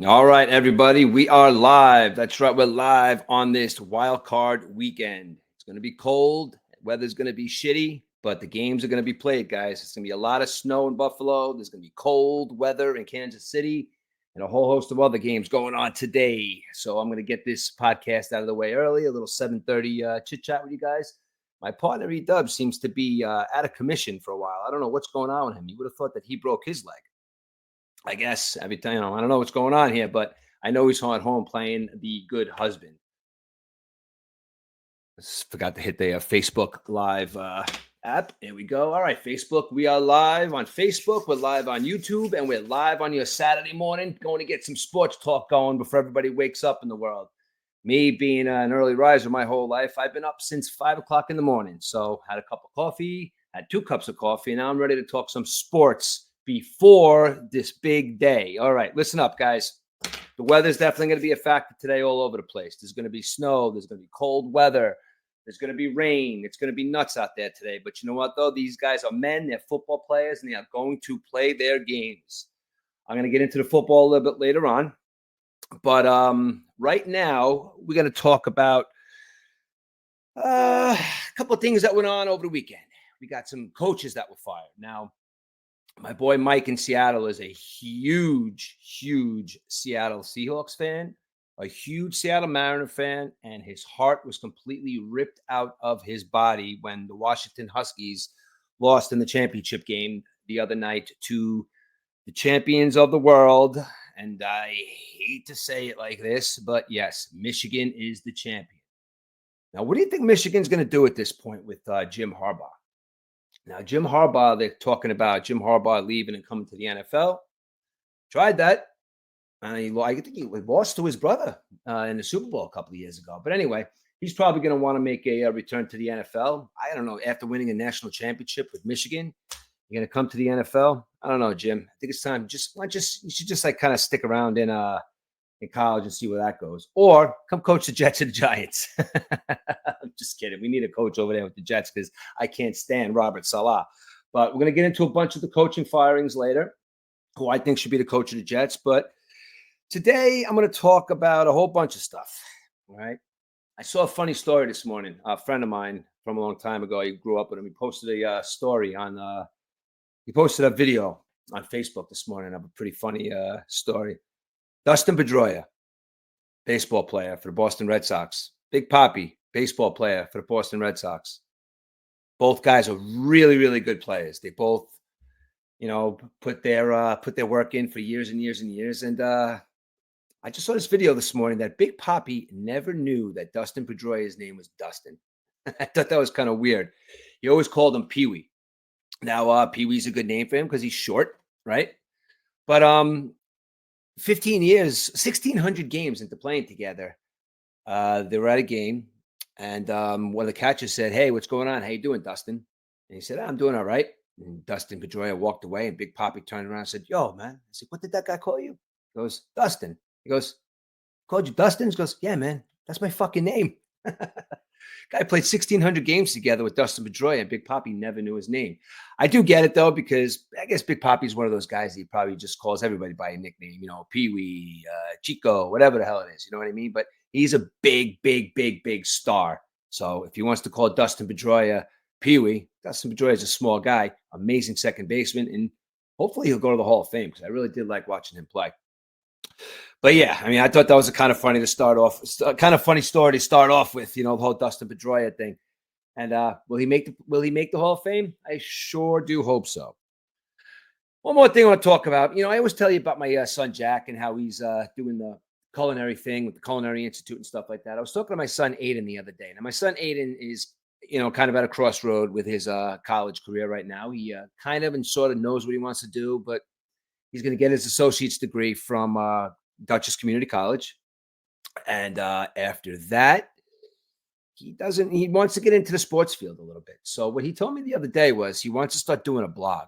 All right, everybody, we are live. That's right, we're live on this wild card weekend. It's going to be cold, weather's going to be shitty, but the games are going to be played, guys. It's going to be a lot of snow in Buffalo. There's going to be cold weather in Kansas City, and a whole host of other games going on today. So I'm going to get this podcast out of the way early. A little 7:30 chit chat with you guys. My partner E Dub seems to be out of commission for a while. I don't know what's going on with him. You would have thought that he broke his leg. I guess every time, I don't know what's going on here, but I know he's at home playing the good husband. Just forgot to hit the Facebook Live app. Here we go. All right, Facebook. We are live on Facebook. We're live on YouTube, and we're live on your Saturday morning. Going to get some sports talk going before everybody wakes up in the world. Me being an early riser my whole life, I've been up since 5 o'clock in the morning. So had a cup of coffee, had 2 cups of coffee, and now I'm ready to talk some sports before this big day. All right, listen up, guys. The weather's definitely going to be a factor today all over the place. There's going to be snow. There's going to be cold weather. There's going to be rain. It's going to be nuts out there today. But you know what, though? These guys are men. They're football players, and they are going to play their games. I'm going to get into the football a little bit later on. But right now, we're going to talk about a couple of things that went on over the weekend. We got some coaches that were fired. Now, my boy Mike in Seattle is a huge Seattle Seahawks fan, a huge Seattle Mariner fan, and his heart was completely ripped out of his body when the Washington Huskies lost in the championship game the other night to the champions of the world. And I hate to say it like this, but yes, Michigan is the champion. Now, what do you think Michigan's going to do at this point with Jim Harbaugh? Now, Jim Harbaugh, they're talking about Jim Harbaugh leaving and coming to the NFL. Tried that. And I think he lost to his brother in the Super Bowl a couple of years ago. But anyway, he's probably going to want to make a return to the NFL. I don't know. After winning a national championship with Michigan, you're going to come to the NFL? I don't know, Jim. I think it's time. You should just like kind of stick around in college and see where that goes. Or come coach the Jets and the Giants. I'm just kidding. We need a coach over there with the Jets because I can't stand Robert Saleh. But we're going to get into a bunch of the coaching firings later, who I think should be the coach of the Jets. But today I'm going to talk about a whole bunch of stuff. All right. I saw a funny story this morning. A friend of mine from a long time ago, he grew up with him. He posted a story on he posted a video on Facebook this morning of a pretty funny story. Dustin Pedroia, baseball player for the Boston Red Sox. Big Papi, baseball player for the Boston Red Sox. Both guys are really good players. They both, put their work in for years and years and years. And I just saw this video this morning that Big Papi never knew that Dustin Pedroia's name was Dustin. I thought that was kind of weird. He always called him Pee-wee. Now, Pee-wee's a good name for him because he's short, right? But 15 years, 1,600 games into playing together. They were at a game, and one of the catchers said, "Hey, what's going on? How you doing, Dustin?" And he said, "I'm doing all right." And Dustin Pedroia walked away, and Big Papi turned around and said, "Yo, man." I said, "What did that guy call you?" He goes, "Dustin." He goes, "Called you Dustin?" He goes, "Yeah, man. That's my fucking name." Guy played 1,600 games together with Dustin Pedroia, and Big Papi never knew his name. I do get it, though, because I guess Big Papi's one of those guys that he probably just calls everybody by a nickname, Pee-wee, Chico, whatever the hell it is. You know what I mean? But he's a big star. So if he wants to call Dustin Pedroia Pee-wee, Dustin Pedroia is a small guy, amazing second baseman, and hopefully he'll go to the Hall of Fame because I really did like watching him play. But yeah, I mean, I thought that was a kind of funny story to start off with, the whole Dustin Pedroia thing. And will he make the Hall of Fame? I sure do hope so. One more thing I want to talk about. I always tell you about my son Jack and how he's doing the culinary thing with the Culinary Institute and stuff like that. I was talking to my son Aiden the other day. Now, my son Aiden is, kind of at a crossroad with his college career right now. He kind of and sort of knows what he wants to do, but he's going to get his associate's degree from Dutchess Community College. And after that, he wants to get into the sports field a little bit. So what he told me the other day was he wants to start doing a blog.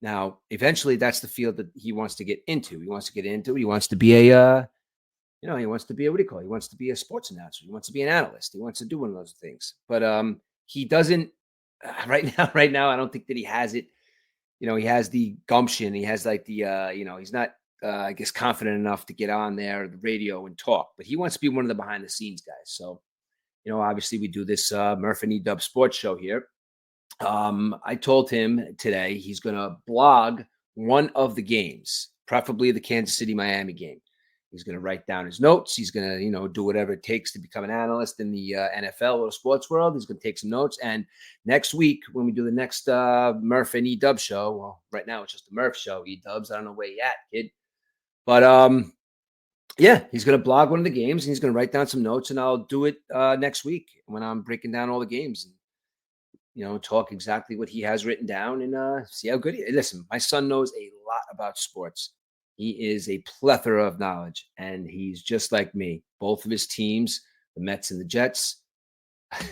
Now, eventually that's the field that he wants to get into. He wants to be a, he wants to be what do you call it? He wants to be a sports announcer. He wants to be an analyst. He wants to do one of those things. But he doesn't right now, I don't think that he has it. He has the gumption. He has like the, he's not I guess, confident enough to get on there, the radio, and talk. But he wants to be one of the behind the scenes guys. So, obviously we do this Murph and E-Dub sports show here. I told him today he's going to blog one of the games, preferably the Kansas City Miami game. He's going to write down his notes. He's going to, do whatever it takes to become an analyst in the NFL or sports world. He's going to take some notes. And next week, when we do the next Murph and E-Dub show, well, right now it's just a Murph show. E-Dubs, I don't know where you at, kid. But yeah, he's going to blog one of the games and he's going to write down some notes. And I'll do it next week when I'm breaking down all the games. And talk exactly what he has written down and see how good he is. Listen, my son knows a lot about sports. He is a plethora of knowledge, and he's just like me. Both of his teams, the Mets and the Jets. I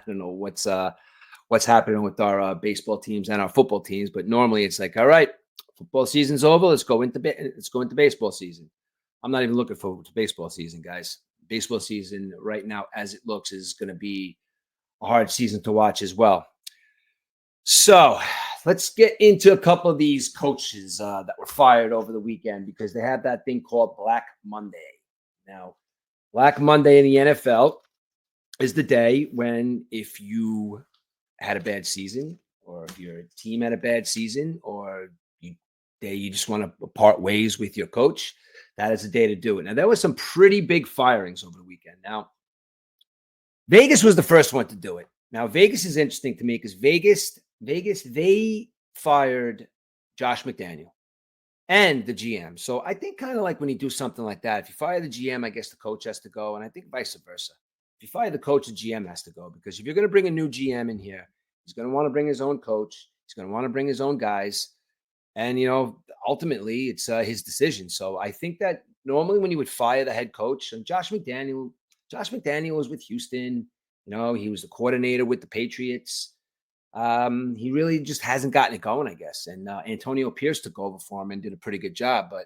don't know what's happening with our baseball teams and our football teams, but normally it's like, all right, football season's over. Let's go into baseball season. I'm not even looking forward to baseball season, guys. Baseball season right now, as it looks, is going to be a hard season to watch as well. So let's get into a couple of these coaches that were fired over the weekend because they have that thing called Black Monday. Now, Black Monday in the NFL is the day when if you had a bad season or if your team had a bad season or you just want to part ways with your coach, that is the day to do it. Now, there was some pretty big firings over the weekend. Now, Vegas was the first one to do it. Now, Vegas is interesting to me because Vegas, they fired Josh McDaniel and the GM. So I think kind of like when you do something like that, if you fire the GM, I guess the coach has to go. And I think vice versa. If you fire the coach, the GM has to go. Because if you're going to bring a new GM in here, he's going to want to bring his own coach. He's going to want to bring his own guys. And, ultimately, it's his decision. So I think that normally when you would fire the head coach, and Josh McDaniel was with Houston. He was the coordinator with the Patriots. He really just hasn't gotten it going, I guess. And Antonio Pierce took over for him and did a pretty good job. But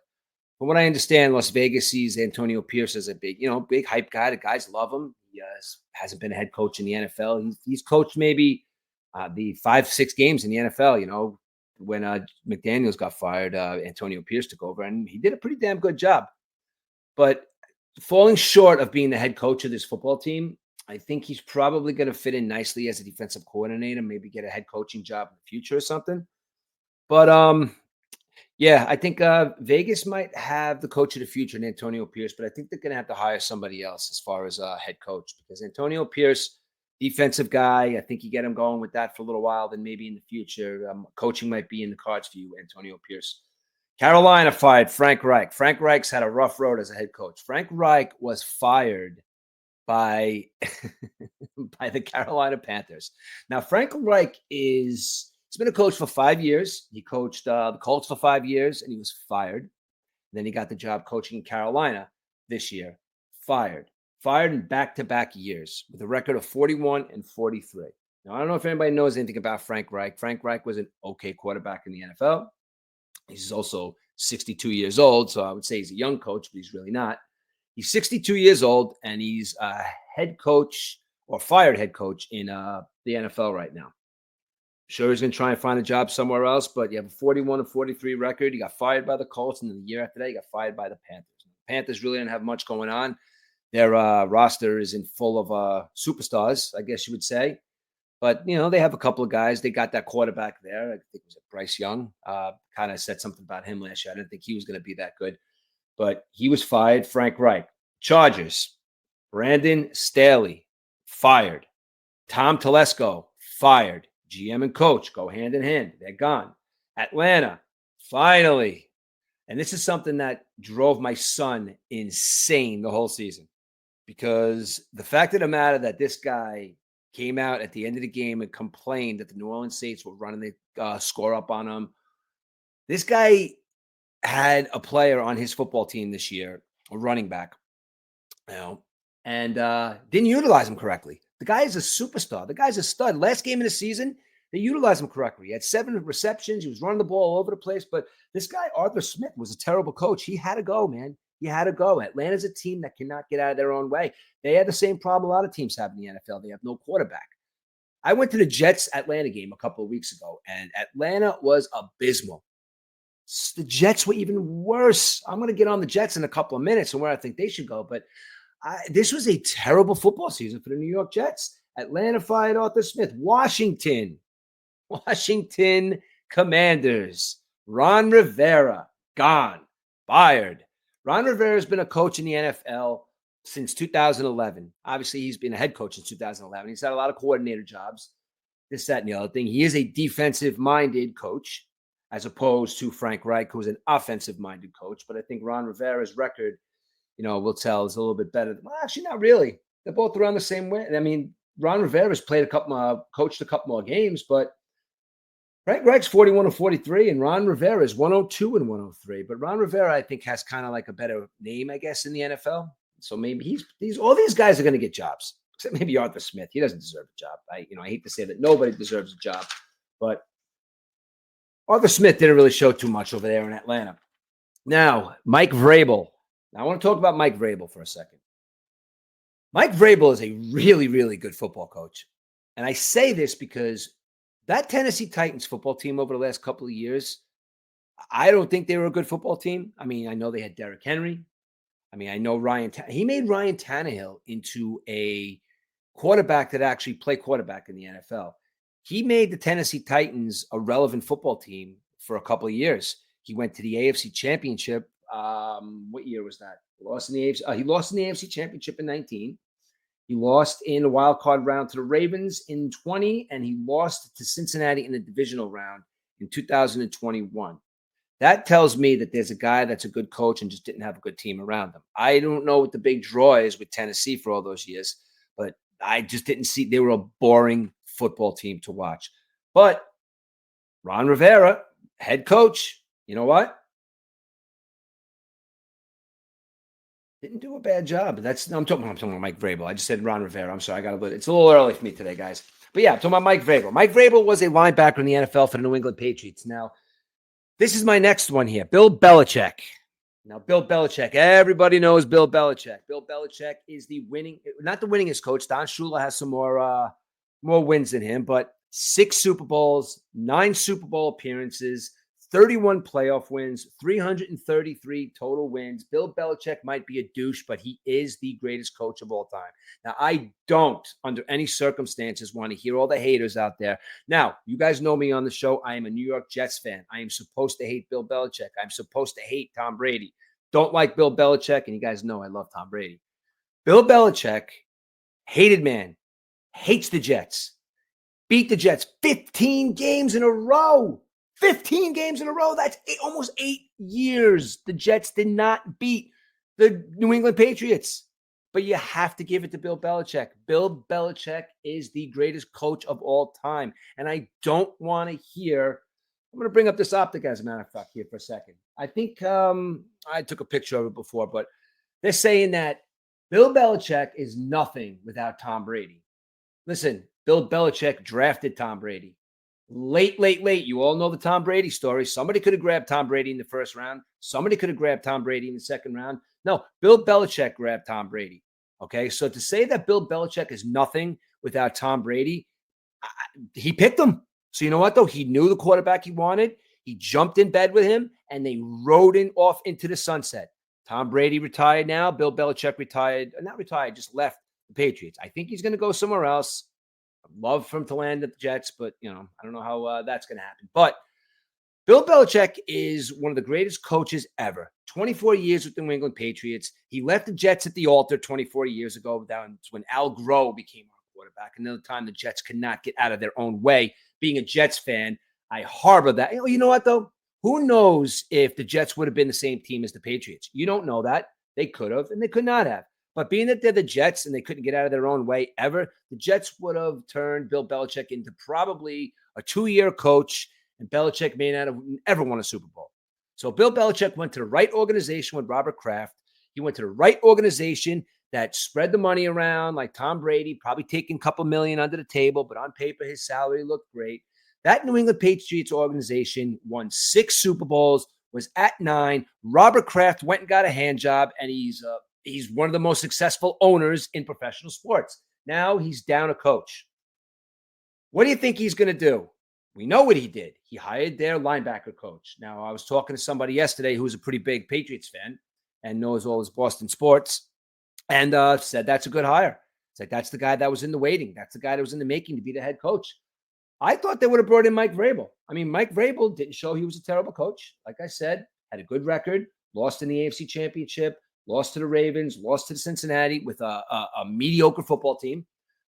from what I understand, Las Vegas sees Antonio Pierce as a big hype guy. The guys love him. He hasn't been a head coach in the NFL. He's coached maybe the 5-6 games in the NFL, when McDaniels got fired, Antonio Pierce took over, and he did a pretty damn good job. But falling short of being the head coach of this football team, I think he's probably going to fit in nicely as a defensive coordinator, maybe get a head coaching job in the future or something. But yeah, I think Vegas might have the coach of the future in Antonio Pierce, but I think they're going to have to hire somebody else as far as head coach because Antonio Pierce, defensive guy, I think you get him going with that for a little while. Then maybe in the future, coaching might be in the cards for you, Antonio Pierce. Carolina fired Frank Reich. Frank Reich's had a rough road as a head coach. Frank Reich was fired by the Carolina Panthers. Now, Frank Reich he's been a coach for 5 years. He coached the Colts for 5 years, and he was fired. Then he got the job coaching Carolina this year. Fired in back-to-back years with a record of 41 and 43. Now, I don't know if anybody knows anything about Frank Reich. Frank Reich was an okay quarterback in the NFL. He's also 62 years old, so I would say he's a young coach, but he's really not. He's 62 years old, and he's a head coach or fired head coach in the NFL right now. Sure, he's going to try and find a job somewhere else, but you have a 41 and 43 record. You got fired by the Colts, and then the year after that, you got fired by the Panthers. The Panthers really didn't have much going on. Their roster isn't full of superstars, I guess you would say. But, they have a couple of guys. They got that quarterback there. I think it was Bryce Young. Kind of said something about him last year. I didn't think he was going to be that good. But he was fired. Frank Reich. Chargers. Brandon Staley. Fired. Tom Telesco. Fired. GM and coach go hand in hand. They're gone. Atlanta. Finally. And this is something that drove my son insane the whole season. Because the fact of the matter that this guy came out at the end of the game and complained that the New Orleans Saints were running the score up on him. This guy had a player on his football team this year, a running back, and didn't utilize him correctly. The guy is a superstar. The guy's a stud. Last game of the season, they utilized him correctly. He had 7 receptions. He was running the ball all over the place. But this guy, Arthur Smith, was a terrible coach. He had to go, man. He had to go. Atlanta's a team that cannot get out of their own way. They had the same problem a lot of teams have in the NFL. They have no quarterback. I went to the Jets-Atlanta game a couple of weeks ago, and Atlanta was abysmal. The Jets were even worse. I'm going to get on the Jets in a couple of minutes and where I think they should go. But this was a terrible football season for the New York Jets. Atlanta fired Arthur Smith. Washington Commanders. Ron Rivera, gone, fired. Ron Rivera has been a coach in the NFL since 2011. Obviously, he's been a head coach since 2011. He's had a lot of coordinator jobs, this, that, and the other thing. He is a defensive-minded coach, as opposed to Frank Reich, who's an offensive-minded coach. But I think Ron Rivera's record, will tell is a little bit better. Well, actually, not really. They're both around the same way. I mean, Ron Rivera's coached a couple more games, but Frank Reich's 41-43, and Ron Rivera is 102-103. But Ron Rivera, I think, has kind of like a better name, I guess, in the NFL. So maybe he's all these guys are going to get jobs, except maybe Arthur Smith. He doesn't deserve a job. I hate to say that nobody deserves a job, but Arthur Smith didn't really show too much over there in Atlanta. Now, Mike Vrabel. Now, I want to talk about Mike Vrabel for a second. Mike Vrabel is a really, really good football coach. And I say this because that Tennessee Titans football team over the last couple of years, I don't think they were a good football team. I mean, I know they had Derrick Henry. I mean, I know he made Ryan Tannehill into a quarterback that actually played quarterback in the NFL. He made the Tennessee Titans a relevant football team for a couple of years. He went to the AFC Championship. What year was that? He lost in the AFC Championship in 19. He lost in the wild card round to the Ravens in 20, and he lost to Cincinnati in the divisional round in 2021. That tells me that there's a guy that's a good coach and just didn't have a good team around him. I don't know what the big draw is with Tennessee for all those years, but I just didn't see. They were a boring football team to watch. But Ron Rivera, head coach, you know what? Didn't do a bad job. I'm talking about Mike Vrabel. I just said Ron Rivera. I'm sorry. It's a little early for me today, guys. But yeah, I'm talking about Mike Vrabel. Mike Vrabel was a linebacker in the NFL for the New England Patriots. Now, this is my next one here. Bill Belichick. Now, Bill Belichick. Everybody knows Bill Belichick. Bill Belichick is not the winningest coach. Don Shula has some more wins than him, but 6 Super Bowls, 9 Super Bowl appearances, 31 playoff wins, 333 total wins. Bill Belichick might be a douche, but he is the greatest coach of all time. Now, I don't, under any circumstances, want to hear all the haters out there. Now, you guys know me on the show. I am a New York Jets fan. I am supposed to hate Bill Belichick. I'm supposed to hate Tom Brady. Don't like Bill Belichick, and you guys know I love Tom Brady. Bill Belichick, hated man, hates the Jets. Beat the Jets 15 games in a row. 15 games in a row. That's almost 8 years. The Jets did not beat the New England Patriots. But you have to give it to Bill Belichick. Bill Belichick is the greatest coach of all time. And I don't want to hear, I'm going to bring up this optic as a matter of fact here for a second. I think I took a picture of it before, but they're saying that Bill Belichick is nothing without Tom Brady. Listen, Bill Belichick drafted Tom Brady. Late. You all know the Tom Brady story. Somebody could have grabbed Tom Brady in the first round. Somebody could have grabbed Tom Brady in the second round. No, Bill Belichick grabbed Tom Brady. Okay, so to say that Bill Belichick is nothing without Tom Brady, he picked him. So you know what, though? He knew the quarterback he wanted. He jumped in bed with him, and they rode off into the sunset. Tom Brady retired now. Bill Belichick just left the Patriots. I think he's going to go somewhere else. I'd love for him to land at the Jets, but, I don't know how that's going to happen. But Bill Belichick is one of the greatest coaches ever. 24 years with the New England Patriots. He left the Jets at the altar 24 years ago. That's when Al Groh became our quarterback. Another time the Jets could not get out of their own way. Being a Jets fan, I harbor that. You know what, though? Who knows if the Jets would have been the same team as the Patriots? You don't know that. They could have, and they could not have. But being that they're the Jets and they couldn't get out of their own way ever, the Jets would have turned Bill Belichick into probably a 2-year coach, and Belichick may not have ever won a Super Bowl. So Bill Belichick went to the right organization with Robert Kraft. He went to the right organization that spread the money around like Tom Brady, probably taking a couple million under the table, but on paper his salary looked great. That New England Patriots organization won 6 Super Bowls, was at 9. Robert Kraft went and got a hand job, and he's one of the most successful owners in professional sports. Now he's down a coach. What do you think he's going to do? We know what he did. He hired their linebacker coach. Now, I was talking to somebody yesterday who's a pretty big Patriots fan and knows all his Boston sports, and said that's a good hire. It's like, that's the guy that was in the waiting. That's the guy that was in the making to be the head coach. I thought they would have brought in Mike Vrabel. I mean, Mike Vrabel didn't show he was a terrible coach. Like I said, had a good record, lost in the AFC Championship, lost to the Ravens, lost to the Cincinnati with a mediocre football team.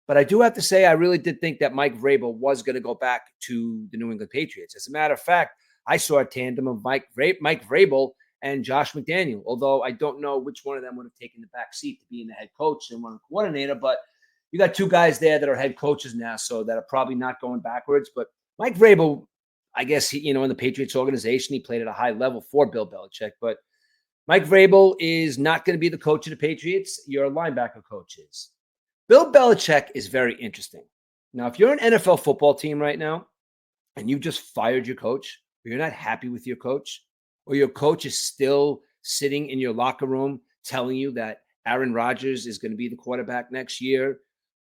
But I do have to say, I really did think that Mike Vrabel was going to go back to the New England Patriots. As a matter of fact, I saw a tandem of Mike Vrabel and Josh McDaniel, although I don't know which one of them would have taken the back seat to being the head coach and one coordinator. But you got two guys there that are head coaches now, so that are probably not going backwards. But Mike Vrabel, I guess, in the Patriots organization, he played at a high level for Bill Belichick. But Mike Vrabel is not going to be the coach of the Patriots. Your linebacker coach is. Bill Belichick is very interesting. Now, if you're an NFL football team right now and you just fired your coach, or you're not happy with your coach, or your coach is still sitting in your locker room telling you that Aaron Rodgers is going to be the quarterback next year,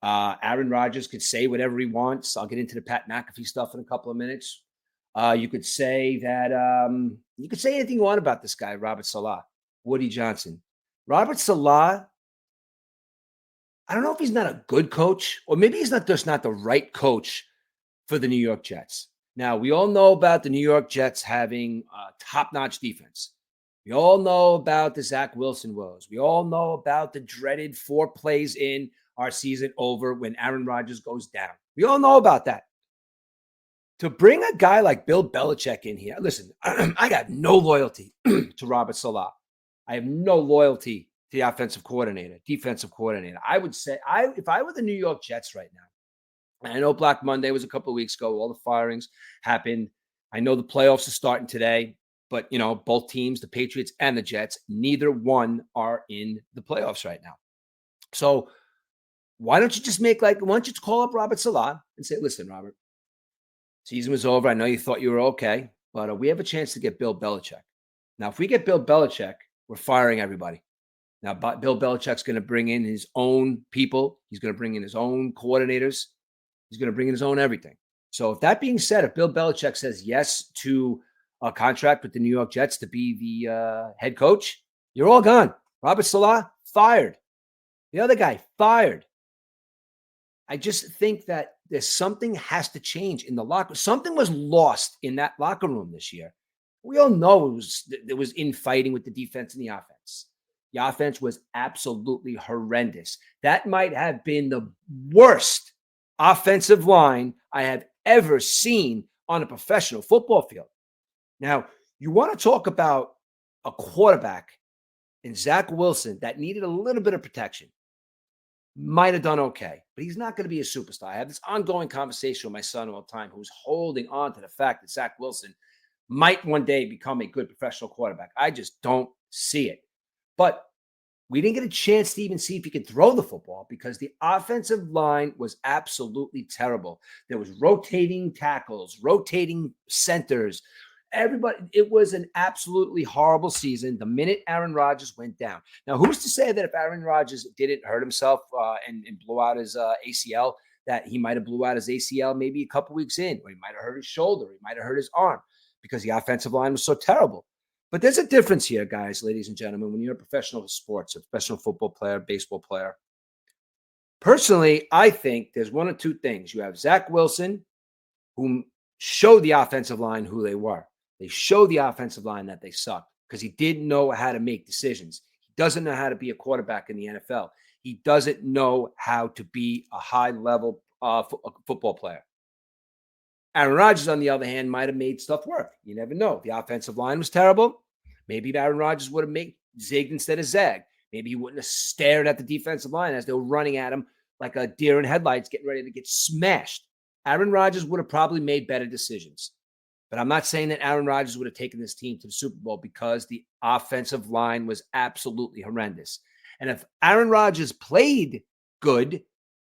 Aaron Rodgers could say whatever he wants. I'll get into the Pat McAfee stuff in a couple of minutes. You could say that you could say anything you want about this guy, Robert Saleh, Woody Johnson. Robert Saleh, I don't know if he's not a good coach, or maybe he's just not the right coach for the New York Jets. Now, we all know about the New York Jets having top-notch defense. We all know about the Zach Wilson woes. We all know about the dreaded 4 plays in our season over when Aaron Rodgers goes down. We all know about that. To bring a guy like Bill Belichick in here, listen, I got no loyalty to Robert Saleh. I have no loyalty to the offensive coordinator, defensive coordinator. I would say, if I were the New York Jets right now, and I know Black Monday was a couple of weeks ago, all the firings happened. I know the playoffs are starting today, but both teams, the Patriots and the Jets, neither one are in the playoffs right now. So why don't you just why don't you call up Robert Saleh and say, listen, Robert, season was over. I know you thought you were okay, but we have a chance to get Bill Belichick. Now, if we get Bill Belichick, we're firing everybody. Now, Bill Belichick's going to bring in his own people. He's going to bring in his own coordinators. He's going to bring in his own everything. So if that being said, if Bill Belichick says yes to a contract with the New York Jets to be the head coach, you're all gone. Robert Saleh, fired. The other guy, fired. I just think that there's something has to change in the locker. Something was lost in that locker room this year. We all know there was infighting with the defense and the offense. The offense was absolutely horrendous. That might have been the worst offensive line I have ever seen on a professional football field. Now, you want to talk about a quarterback in Zach Wilson that needed a little bit of protection. Might have done okay, but he's not going to be a superstar. I have this ongoing conversation with my son all the time who's holding on to the fact that Zach Wilson might one day become a good professional quarterback. I just don't see it. But we didn't get a chance to even see if he could throw the football because the offensive line was absolutely terrible. There was rotating tackles, rotating centers. Everybody, it was an absolutely horrible season the minute Aaron Rodgers went down. Now, who's to say that if Aaron Rodgers didn't hurt himself and blew out his ACL, that he might have blew out his ACL maybe a couple weeks in, or he might have hurt his shoulder, he might have hurt his arm because the offensive line was so terrible. But there's a difference here, guys, ladies and gentlemen, when you're a professional sports, a professional football player, baseball player. Personally, I think there's one or two things. You have Zach Wilson, who showed the offensive line who they were. They showed the offensive line that they sucked because he didn't know how to make decisions. He doesn't know how to be a quarterback in the NFL. He doesn't know how to be a high-level football player. Aaron Rodgers, on the other hand, might have made stuff work. You never know. The offensive line was terrible. Maybe Aaron Rodgers would have zigged instead of zagged. Maybe he wouldn't have stared at the defensive line as they were running at him like a deer in headlights getting ready to get smashed. Aaron Rodgers would have probably made better decisions. But I'm not saying that Aaron Rodgers would have taken this team to the Super Bowl because the offensive line was absolutely horrendous. And if Aaron Rodgers played good,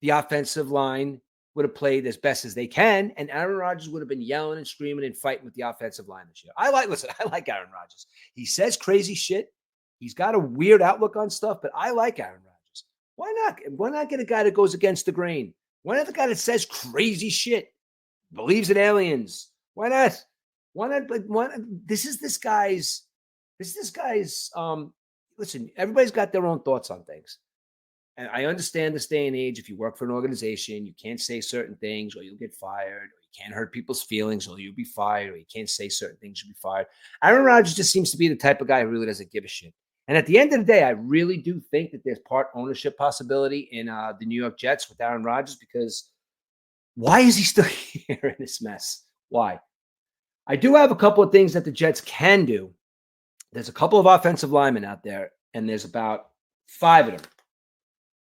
the offensive line would have played as best as they can, and Aaron Rodgers would have been yelling and screaming and fighting with the offensive line this year. I like Aaron Rodgers. He says crazy shit. He's got a weird outlook on stuff, but I like Aaron Rodgers. Why not? Why not get a guy that goes against the grain? Why not the guy that says crazy shit? believes in aliens. Why not? Why not? Like, why not? This guy's. Listen, everybody's got their own thoughts on things. And I understand this day and age, if you work for an organization, you can't say certain things or you'll get fired, or you can't hurt people's feelings or you'll be fired, or you can't say certain things, you'll be fired. Aaron Rodgers just seems to be the type of guy who really doesn't give a shit. And at the end of the day, I really do think that there's part ownership possibility in the New York Jets with Aaron Rodgers, because why is he still here in this mess? Why? I do have a couple of things that the Jets can do. There's a couple of offensive linemen out there, and there's about 5 of them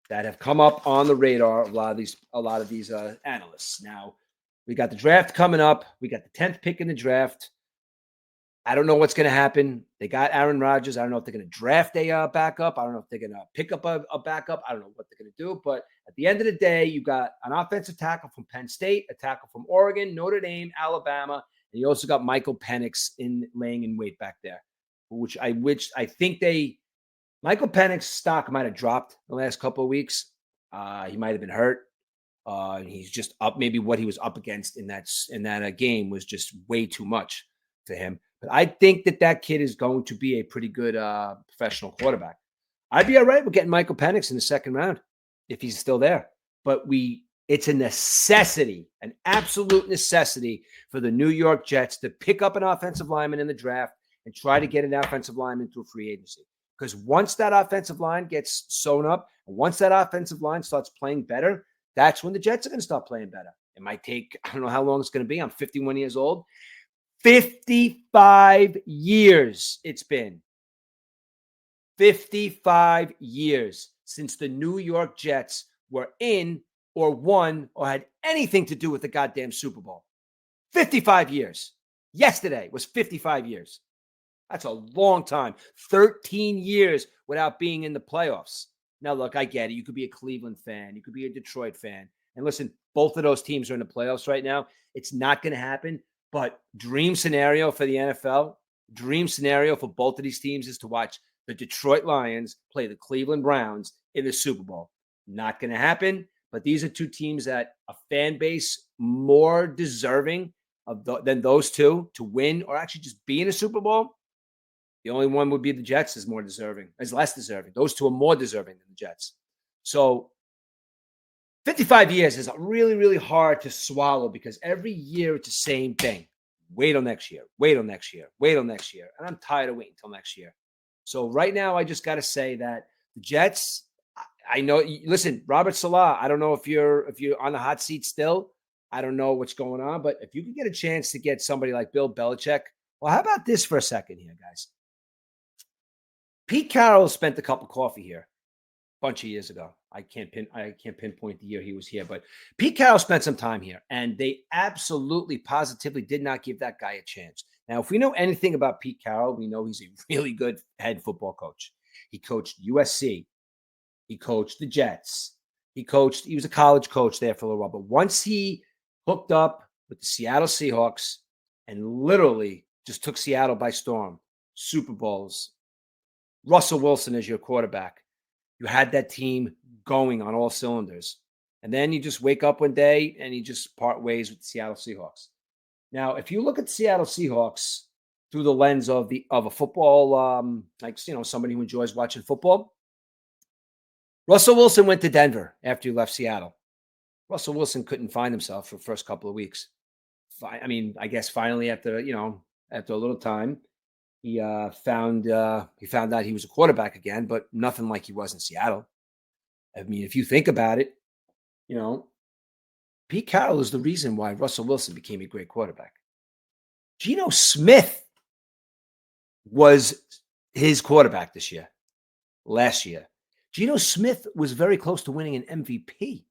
that have come up on the radar of a lot of these analysts. Now, we got the draft coming up. We got the 10th pick in the draft. I don't know what's going to happen. They got Aaron Rodgers. I don't know if they're going to draft a backup. I don't know if they're going to pick up a backup. I don't know what they're going to do. But at the end of the day, you got an offensive tackle from Penn State, a tackle from Oregon, Notre Dame, Alabama, and you also got Michael Penix laying in wait back there, which I think Michael Penix's stock might have dropped the last couple of weeks. He might have been hurt. He's just up. Maybe what he was up against in that game was just way too much for him. But I think that kid is going to be a pretty good professional quarterback. I'd be all right with getting Michael Penix in the second round if he's still there. But it's a necessity, an absolute necessity for the New York Jets to pick up an offensive lineman in the draft and try to get an offensive lineman through free agency. Because once that offensive line gets sewn up, and once that offensive line starts playing better, that's when the Jets are going to start playing better. It might take, I don't know how long it's going to be. I'm 51 years old. 55 years it's been. 55 years since the New York Jets were in or won or had anything to do with the goddamn Super Bowl. 55 years. Yesterday was 55 years. That's a long time. 13 years without being in the playoffs. Now, look, I get it. You could be a Cleveland fan. You could be a Detroit fan. And listen, both of those teams are in the playoffs right now. It's not going to happen. But dream scenario for the NFL, dream scenario for both of these teams is to watch the Detroit Lions play the Cleveland Browns in the Super Bowl. Not going to happen. But these are two teams that a fan base more deserving than those two to win or actually just be in a Super Bowl. The only one would be the Jets is less deserving. Those two are more deserving than the Jets. So 55 years is really, really hard to swallow because every year it's the same thing. Wait till next year. Wait till next year. Wait till next year. And I'm tired of waiting till next year. So right now, I just got to say that the Jets, I know, listen, Robert Saleh, I don't know if you're on the hot seat still. I don't know what's going on. But if you could get a chance to get somebody like Bill Belichick, well, how about this for a second here, guys? Pete Carroll spent a cup of coffee here a bunch of years ago. I can't pinpoint the year he was here, but Pete Carroll spent some time here, and they absolutely, positively did not give that guy a chance. Now, if we know anything about Pete Carroll, we know he's a really good head football coach. He coached USC. He coached the Jets. He was a college coach there for a little while. But once he hooked up with the Seattle Seahawks and literally just took Seattle by storm, Super Bowls, Russell Wilson as your quarterback, you had that team going on all cylinders. And then you just wake up one day and you just part ways with the Seattle Seahawks. Now, if you look at the Seattle Seahawks through the lens of a football, somebody who enjoys watching football, Russell Wilson went to Denver after he left Seattle. Russell Wilson couldn't find himself for the first couple of weeks. I guess finally after a little time, he found out he was a quarterback again, but nothing like he was in Seattle. I mean, if you think about it, Pete Carroll is the reason why Russell Wilson became a great quarterback. Geno Smith was his quarterback last year. Geno Smith was very close to winning an MVP.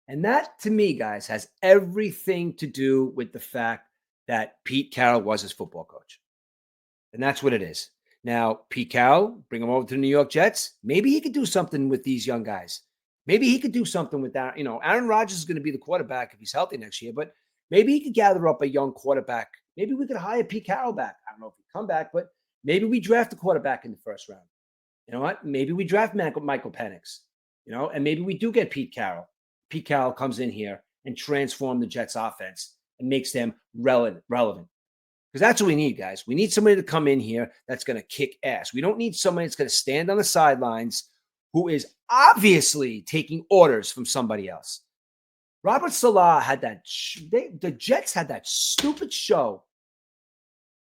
And that, to me, guys, has everything to do with the fact that Pete Carroll was his football coach. And that's what it is. Now, Pete Carroll, bring him over to the New York Jets. Maybe he could do something with these young guys. Maybe he could do something with that. Aaron Rodgers is going to be the quarterback if he's healthy next year, but maybe he could gather up a young quarterback. Maybe we could hire Pete Carroll back. I don't know if he'd come back, but maybe we draft a quarterback in the first round. You know what? Maybe we draft Michael Penix, and maybe we do get Pete Carroll. Pete Carroll comes in here and transform the Jets offense and makes them relevant. Because that's what we need, guys. We need somebody to come in here that's going to kick ass. We don't need somebody that's going to stand on the sidelines who is obviously taking orders from somebody else. Robert Saleh had that. The Jets had that stupid show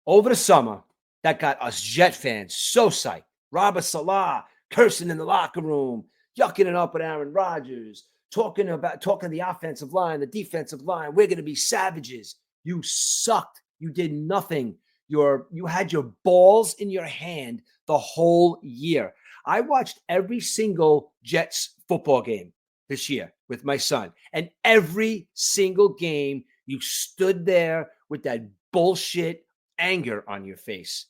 over the summer that got us Jet fans so psyched. Robert Saleh cursing in the locker room, yucking it up with Aaron Rodgers, talking the offensive line, the defensive line. We're going to be savages. You sucked. You did nothing. You had your balls in your hand the whole year. I watched every single Jets football game this year with my son. And every single game, you stood there with that bullshit anger on your face.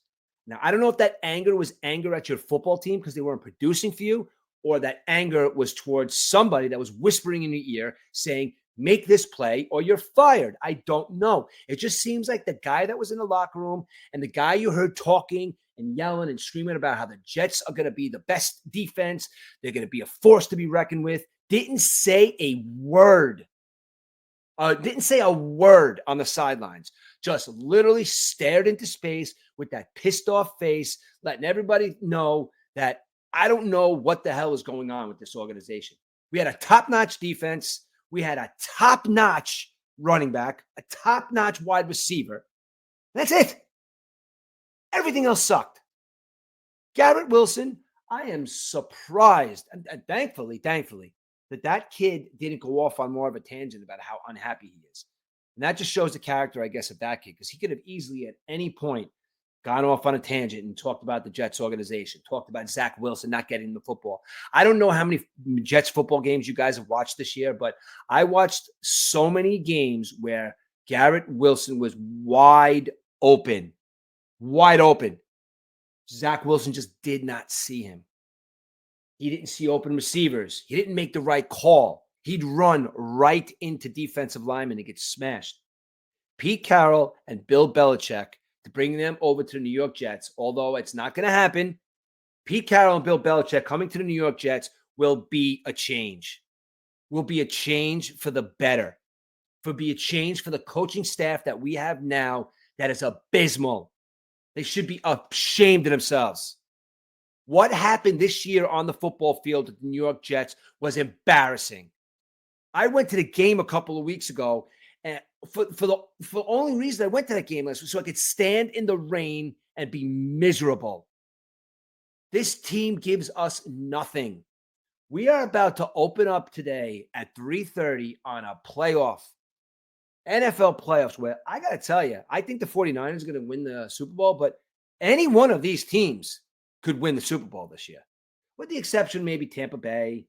Now, I don't know if that anger was anger at your football team because they weren't producing for you, or that anger was towards somebody that was whispering in your ear saying, make this play or you're fired. I don't know. It just seems like the guy that was in the locker room and the guy you heard talking and yelling and screaming about how the Jets are going to be the best defense, they're going to be a force to be reckoned with, didn't say a word. Didn't say a word on the sidelines. Just literally stared into space with that pissed off face, letting everybody know that I don't know what the hell is going on with this organization. We had a top-notch defense. We had a top-notch running back, a top-notch wide receiver. That's it. Everything else sucked. Garrett Wilson, I am surprised, and thankfully, that kid didn't go off on more of a tangent about how unhappy he is. And that just shows the character, I guess, of that kid, because he could have easily at any point gone off on a tangent and talked about the Jets organization, talked about Zach Wilson not getting the football. I don't know how many Jets football games you guys have watched this year, but I watched so many games where Garrett Wilson was wide open. Zach Wilson just did not see him. He didn't see open receivers. He didn't make the right call. He'd run right into defensive linemen and get smashed. Pete Carroll and Bill Belichick to bring them over to the New York Jets, although it's not going to happen. Pete Carroll and Bill Belichick coming to the New York Jets will be a change. Will be a change for the better. Will be a change for the coaching staff that we have now that is abysmal. They should be ashamed of themselves. What happened this year on the football field at the New York Jets was embarrassing. I went to the game a couple of weeks ago, and for the only reason I went to that game was so I could stand in the rain and be miserable. This team gives us nothing. We are about to open up today at 3:30 on a playoff, NFL playoffs, where I got to tell you, I think the 49ers are going to win the Super Bowl, but any one of these teams could win the Super Bowl this year, with the exception maybe Tampa Bay.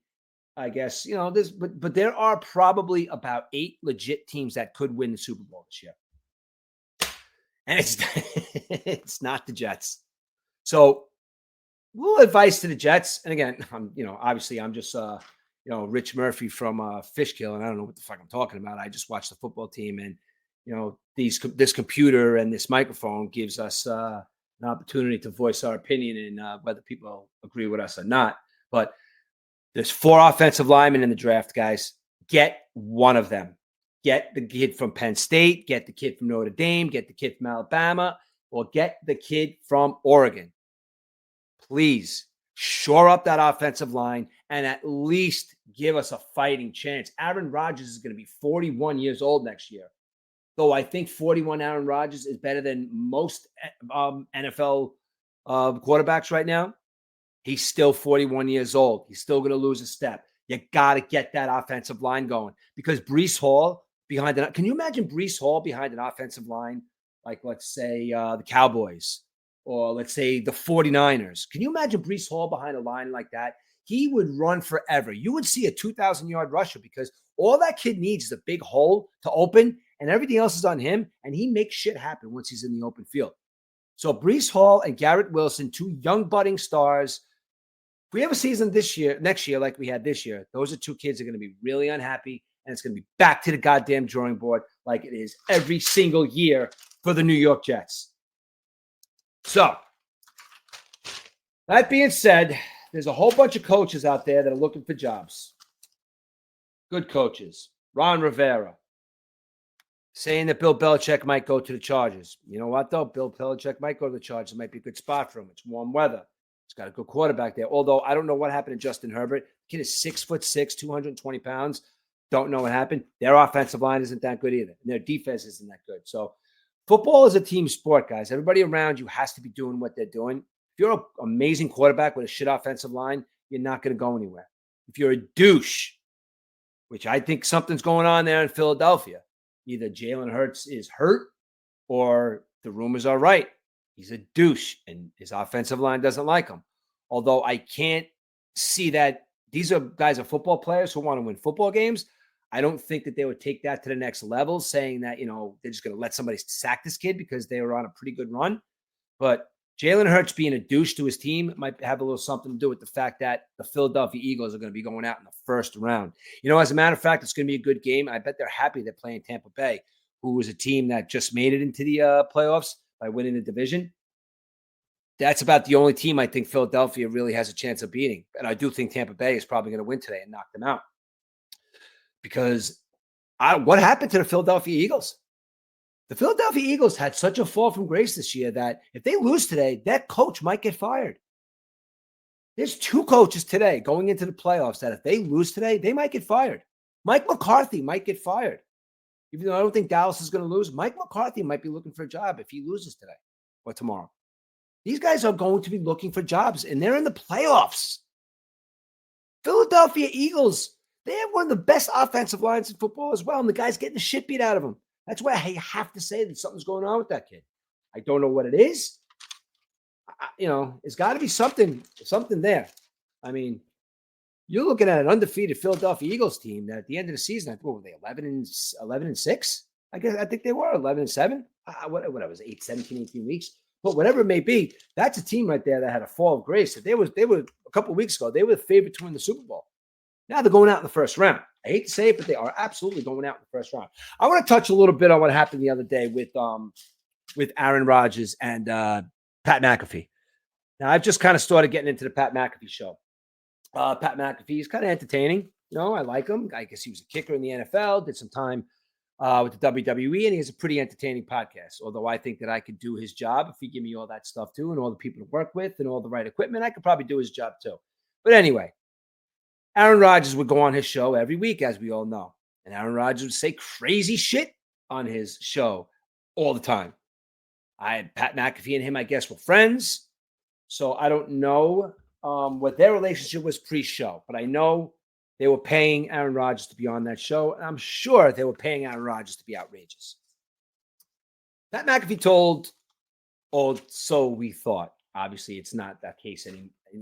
I guess, but there are probably about 8 legit teams that could win the Super Bowl this year. And it's not the Jets. So little advice to the Jets. And again, obviously I'm just, Rich Murphy from Fishkill, and I don't know what the fuck I'm talking about. I just watch the football team, and, this computer and this microphone gives us an opportunity to voice our opinion and whether people agree with us or not. But there's 4 offensive linemen in the draft, guys. Get one of them. Get the kid from Penn State, get the kid from Notre Dame, get the kid from Alabama, or get the kid from Oregon. Please shore up that offensive line and at least give us a fighting chance. Aaron Rodgers is going to be 41 years old next year. Though I think 41 Aaron Rodgers is better than most NFL quarterbacks right now. He's still 41 years old. He's still going to lose a step. You got to get that offensive line going, because Breece Hall behind it. Can you imagine Breece Hall behind an offensive line like, let's say, the Cowboys, or let's say the 49ers? Can you imagine Breece Hall behind a line like that? He would run forever. You would see a 2,000-yard rusher, because all that kid needs is a big hole to open, and everything else is on him, and he makes shit happen once he's in the open field. So Breece Hall and Garrett Wilson, 2 young budding stars. If we have a season next year like we had this year, those are 2 kids that are going to be really unhappy, and it's going to be back to the goddamn drawing board like it is every single year for the New York Jets. So, that being said, there's a whole bunch of coaches out there that are looking for jobs. Good coaches. Ron Rivera, saying that Bill Belichick might go to the Chargers. You know what, though? Bill Belichick might go to the Chargers. It might be a good spot for him. It's warm weather. He's got a good quarterback there. Although I don't know what happened to Justin Herbert. The kid is 6'6", 220 pounds. Don't know what happened. Their offensive line isn't that good either. And their defense isn't that good. So football is a team sport, guys. Everybody around you has to be doing what they're doing. If you're an amazing quarterback with a shit offensive line, you're not going to go anywhere. If you're a douche, which I think something's going on there in Philadelphia, either Jalen Hurts is hurt or the rumors are right. He's a douche and his offensive line doesn't like him. Although I can't see that these are guys are football players who want to win football games. I don't think that they would take that to the next level, saying that, they're just going to let somebody sack this kid because they were on a pretty good run. But Jalen Hurts being a douche to his team might have a little something to do with the fact that the Philadelphia Eagles are going to be going out in the first round. As a matter of fact, it's going to be a good game. I bet they're happy they're playing Tampa Bay, who was a team that just made it into the playoffs by winning the division. That's about the only team I think Philadelphia really has a chance of beating. And I do think Tampa Bay is probably going to win today and knock them out. Because what happened to the Philadelphia Eagles? The Philadelphia Eagles had such a fall from grace this year that if they lose today, that coach might get fired. There's two coaches today going into the playoffs that if they lose today, they might get fired. Mike McCarthy might get fired. Even though I don't think Dallas is going to lose, Mike McCarthy might be looking for a job if he loses today or tomorrow. These guys are going to be looking for jobs, and they're in the playoffs. Philadelphia Eagles, they have one of the best offensive lines in football as well, and the guy's getting the shit beat out of him. That's why I have to say that something's going on with that kid. I don't know what it is. It's got to be something there. I mean, you're looking at an undefeated Philadelphia Eagles team that at the end of the season, what were they, 11-6? I think they were 11-7. What was it, 18 weeks? But whatever it may be, that's a team right there that had a fall of grace. They were a couple of weeks ago, they were the favorite to win the Super Bowl. Now they're going out in the first round. I hate to say it, but they are absolutely going out in the first round. I want to touch a little bit on what happened the other day with Aaron Rodgers and Pat McAfee. Now, I've just kind of started getting into the Pat McAfee show. Pat McAfee is kind of entertaining. I like him. I guess he was a kicker in the NFL, did some time with the WWE, and he has a pretty entertaining podcast. Although I think that I could do his job if he give me all that stuff too, and all the people to work with and all the right equipment, I could probably do his job too. But anyway, Aaron Rodgers would go on his show every week, as we all know. And Aaron Rodgers would say crazy shit on his show all the time. Pat McAfee and him, I guess, were friends. So I don't know what their relationship was pre-show. But I know they were paying Aaron Rodgers to be on that show. And I'm sure they were paying Aaron Rodgers to be outrageous. Pat McAfee told, so we thought. Obviously, it's not that case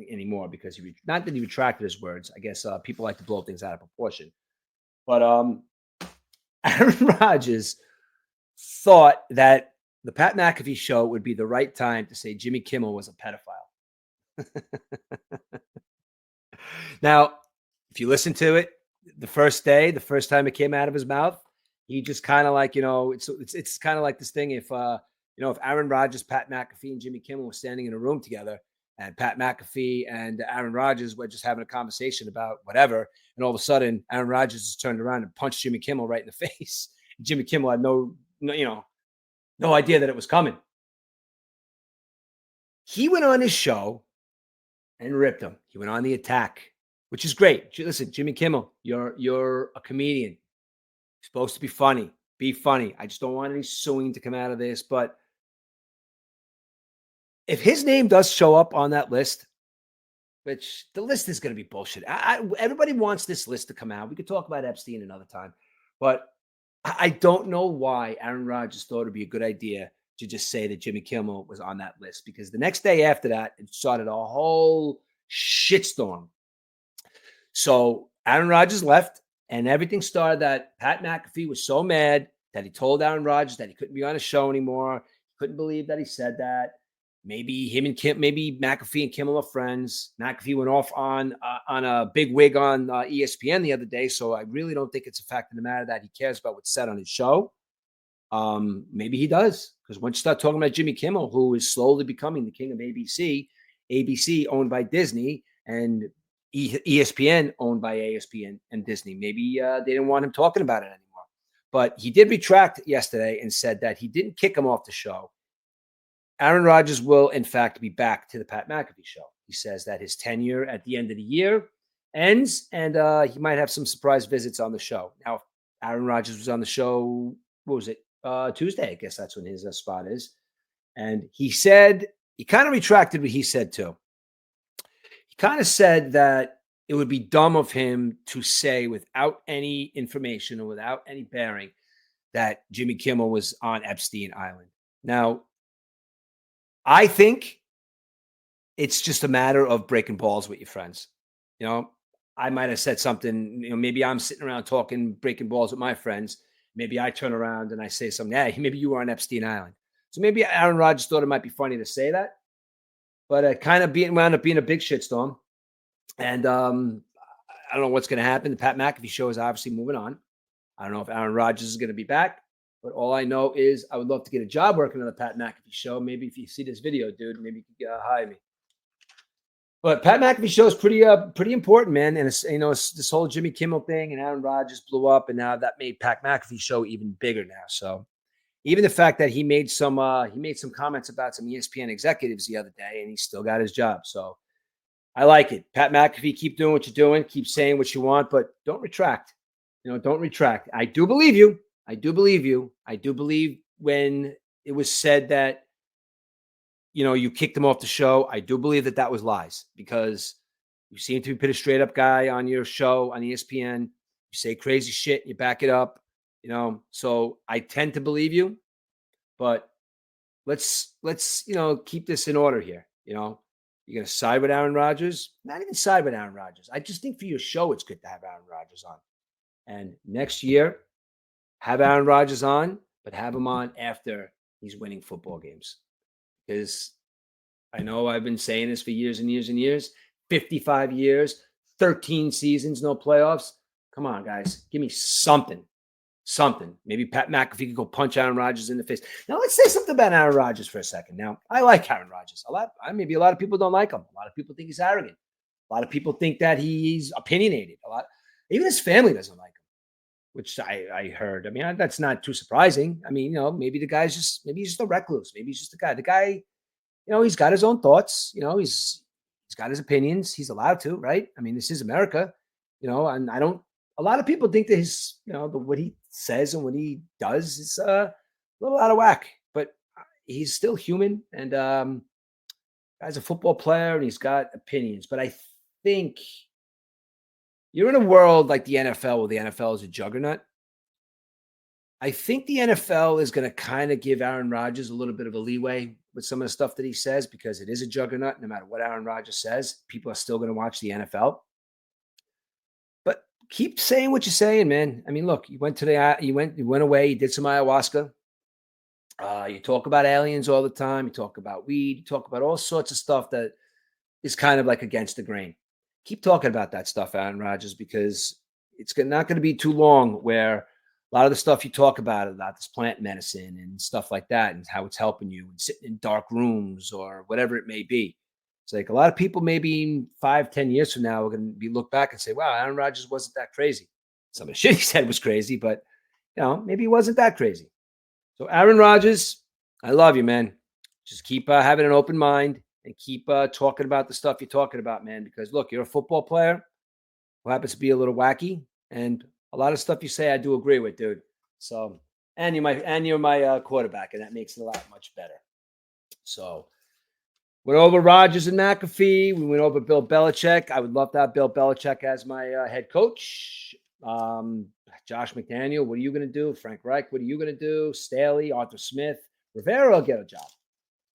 anymore because not that he retracted his words. I guess people like to blow things out of proportion. But Aaron Rodgers thought that the Pat McAfee show would be the right time to say Jimmy Kimmel was a pedophile. Now, if you listen to it, the first time it came out of his mouth, he just kind of like, it's kind of like this thing. If Aaron Rodgers, Pat McAfee, and Jimmy Kimmel were standing in a room together, and Pat McAfee and Aaron Rodgers were just having a conversation about whatever, and all of a sudden Aaron Rodgers just turned around and punched Jimmy Kimmel right in the face. Jimmy Kimmel had no idea that it was coming. He went on his show and ripped him. He went on the attack, which is great. Listen, Jimmy Kimmel, you're a comedian. You're supposed to be funny. Be funny. I just don't want any suing to come out of this. But if his name does show up on that list, which the list is going to be bullshit. Everybody wants this list to come out. We could talk about Epstein another time. But I don't know why Aaron Rodgers thought it would be a good idea to just say that Jimmy Kimmel was on that list. Because the next day after that, it started a whole shitstorm. So Aaron Rodgers left. And everything started that Pat McAfee was so mad that he told Aaron Rodgers that he couldn't be on a show anymore. He couldn't believe that he said that. Maybe McAfee and Kimmel are friends. McAfee went off on a big wig on ESPN the other day. So I really don't think it's a fact of the matter that he cares about what's said on his show. Maybe he does. Because once you start talking about Jimmy Kimmel, who is slowly becoming the king of ABC owned by Disney, and ESPN owned by ESPN and Disney. Maybe they didn't want him talking about it anymore. But he did retract yesterday and said that he didn't kick him off the show. Aaron Rodgers will, in fact, be back to the Pat McAfee show. He says that his tenure at the end of the year ends, and he might have some surprise visits on the show. Now, Aaron Rodgers was on the show, what was it, Tuesday? I guess that's when his spot is. And he said, he kind of retracted what he said too. He kind of said that it would be dumb of him to say without any information or without any bearing that Jimmy Kimmel was on Epstein Island. Now, I think it's just a matter of breaking balls with your friends. You know, I might have said something, you know, maybe I'm sitting around talking, breaking balls with my friends. Maybe I turn around and I say something, hey, maybe you were on Epstein Island. So maybe Aaron Rodgers thought it might be funny to say that, but it kind of wound up being a big shitstorm. And I don't know what's going to happen. The Pat McAfee show is obviously moving on. I don't know if Aaron Rodgers is going to be back, but all I know is I would love to get a job working on the Pat McAfee show. Maybe if you see this video, dude, maybe you could hire me. But Pat McAfee show is pretty important, man. And it's, you know, it's this whole Jimmy Kimmel thing and Aaron Rodgers blew up, and now that made Pat McAfee show even bigger now. So even the fact that he made some comments about some ESPN executives the other day, and he still got his job. So I like it. Pat McAfee, keep doing what you're doing, keep saying what you want, but don't retract. You know, don't retract. I do believe you. I do believe you. I do believe when it was said that, you know, you kicked him off the show. I do believe that was lies, because you seem to be pretty straight up guy on your show on ESPN. You say crazy shit, you back it up, you know. So I tend to believe you, but let's you know, keep this in order here. You know, you're gonna side with Aaron Rodgers? Not even side with Aaron Rodgers. I just think for your show, it's good to have Aaron Rodgers on. And next year, have Aaron Rodgers on, but have him on after he's winning football games. Because I know I've been saying this for years and years and years, 55 years, 13 seasons, no playoffs. Come on, guys. Give me something. Something. Maybe Pat McAfee could go punch Aaron Rodgers in the face. Now, let's say something about Aaron Rodgers for a second. Now, I like Aaron Rodgers a lot. Maybe a lot of people don't like him. A lot of people think he's arrogant. A lot of people think that he's opinionated. Even his family doesn't like him, which I heard. I mean, that's not too surprising. I mean, you know, maybe maybe he's just a recluse. Maybe he's just a guy. The guy, you know, he's got his own thoughts. You know, he's got his opinions. He's allowed to, right? I mean, this is America, you know, and a lot of people think that his, you know, what he says and what he does is a little out of whack, but he's still human, and guy's a football player and he's got opinions. But I think you're in a world like the NFL, where the NFL is a juggernaut. I think the NFL is going to kind of give Aaron Rodgers a little bit of a leeway with some of the stuff that he says, because it is a juggernaut. No matter what Aaron Rodgers says, people are still going to watch the NFL. But keep saying what you're saying, man. I mean, look, you went away, you did some ayahuasca. You talk about aliens all the time. You talk about weed. You talk about all sorts of stuff that is kind of like against the grain. Keep talking about that stuff, Aaron Rodgers, because it's not going to be too long where a lot of the stuff you talk about this plant medicine and stuff like that, and how it's helping you, and sitting in dark rooms or whatever it may be. It's like a lot of people, maybe 5-10 years from now, are going to look back and say, wow, Aaron Rodgers wasn't that crazy. Some of the shit he said was crazy, but, you know, maybe he wasn't that crazy. So Aaron Rodgers, I love you, man. Just keep having an open mind and keep talking about the stuff you're talking about, man, because look, you're a football player who happens to be a little wacky, and a lot of stuff you say I do agree with, dude. So, and you're my quarterback, and that makes it a lot much better. So, went over Rodgers and McAfee. We went over Bill Belichick. I would love to have Bill Belichick as my head coach. Josh McDaniel, what are you going to do? Frank Reich, what are you going to do? Staley, Arthur Smith. Rivera will get a job.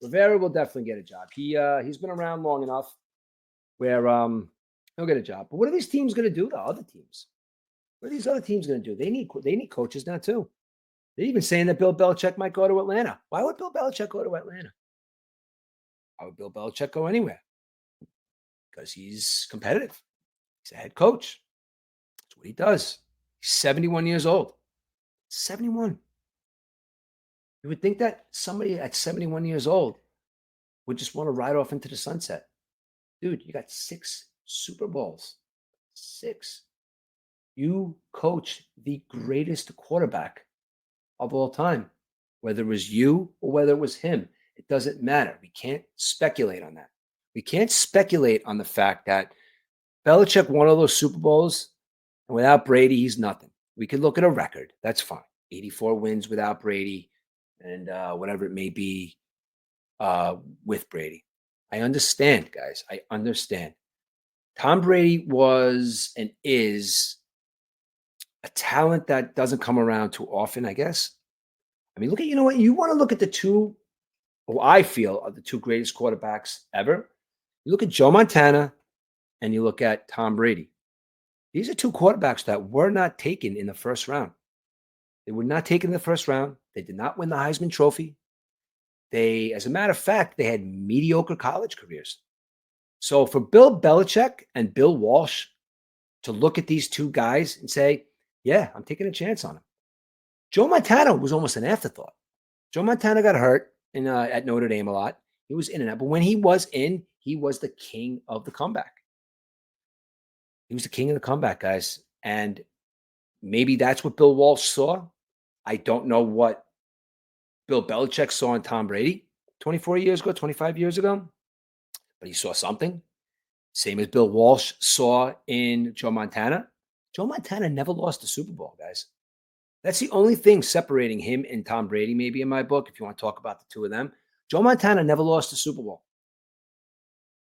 Rivera will definitely get a job. He's been around long enough where he'll get a job. But what are these teams going to do? The other teams. What are these other teams going to do? They need coaches now too. They're even saying that Bill Belichick might go to Atlanta. Why would Bill Belichick go to Atlanta? Why would Bill Belichick go anywhere? Because he's competitive. He's a head coach. That's what he does. He's 71 years old. 71. You would think that somebody at 71 years old would just want to ride off into the sunset. Dude, you got 6 Super Bowls. 6. You coach the greatest quarterback of all time. Whether it was you or whether it was him, it doesn't matter. We can't speculate on that. We can't speculate on the fact that Belichick won all those Super Bowls, and without Brady, he's nothing. We could look at a record. That's fine. 84 wins without Brady and whatever it may be with Brady. I understand, guys. I understand. Tom Brady was and is a talent that doesn't come around too often, I guess. I mean, you know what? You want to look at the two, who I feel are the two greatest quarterbacks ever. You look at Joe Montana and you look at Tom Brady. These are two quarterbacks that were not taken in the first round. They were not taken in the first round. They did not win the Heisman Trophy. As a matter of fact, they had mediocre college careers. So for Bill Belichick and Bill Walsh to look at these two guys and say, yeah, I'm taking a chance on him. Joe Montana was almost an afterthought. Joe Montana got hurt at Notre Dame a lot. He was in and out. But when he was in, he was the king of the comeback. He was the king of the comeback, guys. And maybe that's what Bill Walsh saw. I don't know what Bill Belichick saw in Tom Brady 24 years ago, 25 years ago. But he saw something. Same as Bill Walsh saw in Joe Montana. Joe Montana never lost a Super Bowl, guys. That's the only thing separating him and Tom Brady, maybe in my book, if you want to talk about the two of them. Joe Montana never lost a Super Bowl.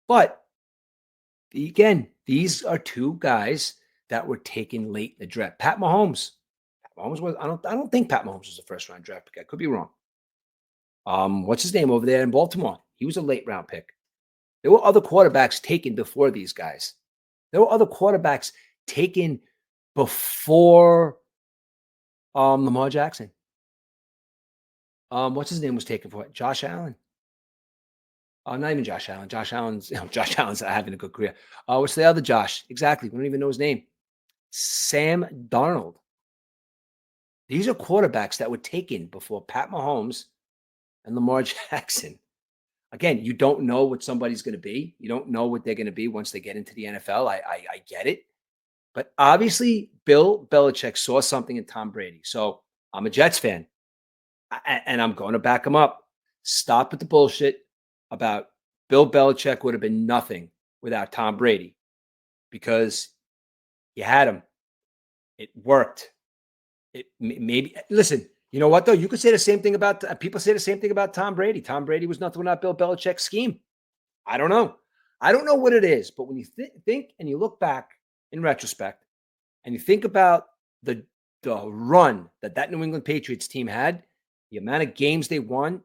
But again, these are two guys that were taken late in the draft. Pat Mahomes. I don't think Pat Mahomes was a first round draft pick. I could be wrong. What's his name over there in Baltimore? He was a late round pick. There were other quarterbacks taken before these guys. There were other quarterbacks taken before Lamar Jackson. What's his name was taken for it? Josh Allen. Not even Josh Allen. Josh Allen's having a good career. What's the other Josh? Exactly. We don't even know his name. Sam Darnold. These are quarterbacks that were taken before Pat Mahomes and Lamar Jackson. Again, you don't know what somebody's going to be. You don't know what they're going to be once they get into the NFL. I get it. But obviously, Bill Belichick saw something in Tom Brady. So I'm a Jets fan, and I'm going to back him up. Stop with the bullshit about Bill Belichick would have been nothing without Tom Brady, because you had him. It worked. Maybe listen. You know what, though? You could say the same thing about people say the same thing about Tom Brady. Tom Brady was nothing without Bill Belichick's scheme. I don't know. I don't know what it is, but when you think and you look back in retrospect and you think about the run that New England Patriots team had, the amount of games they won,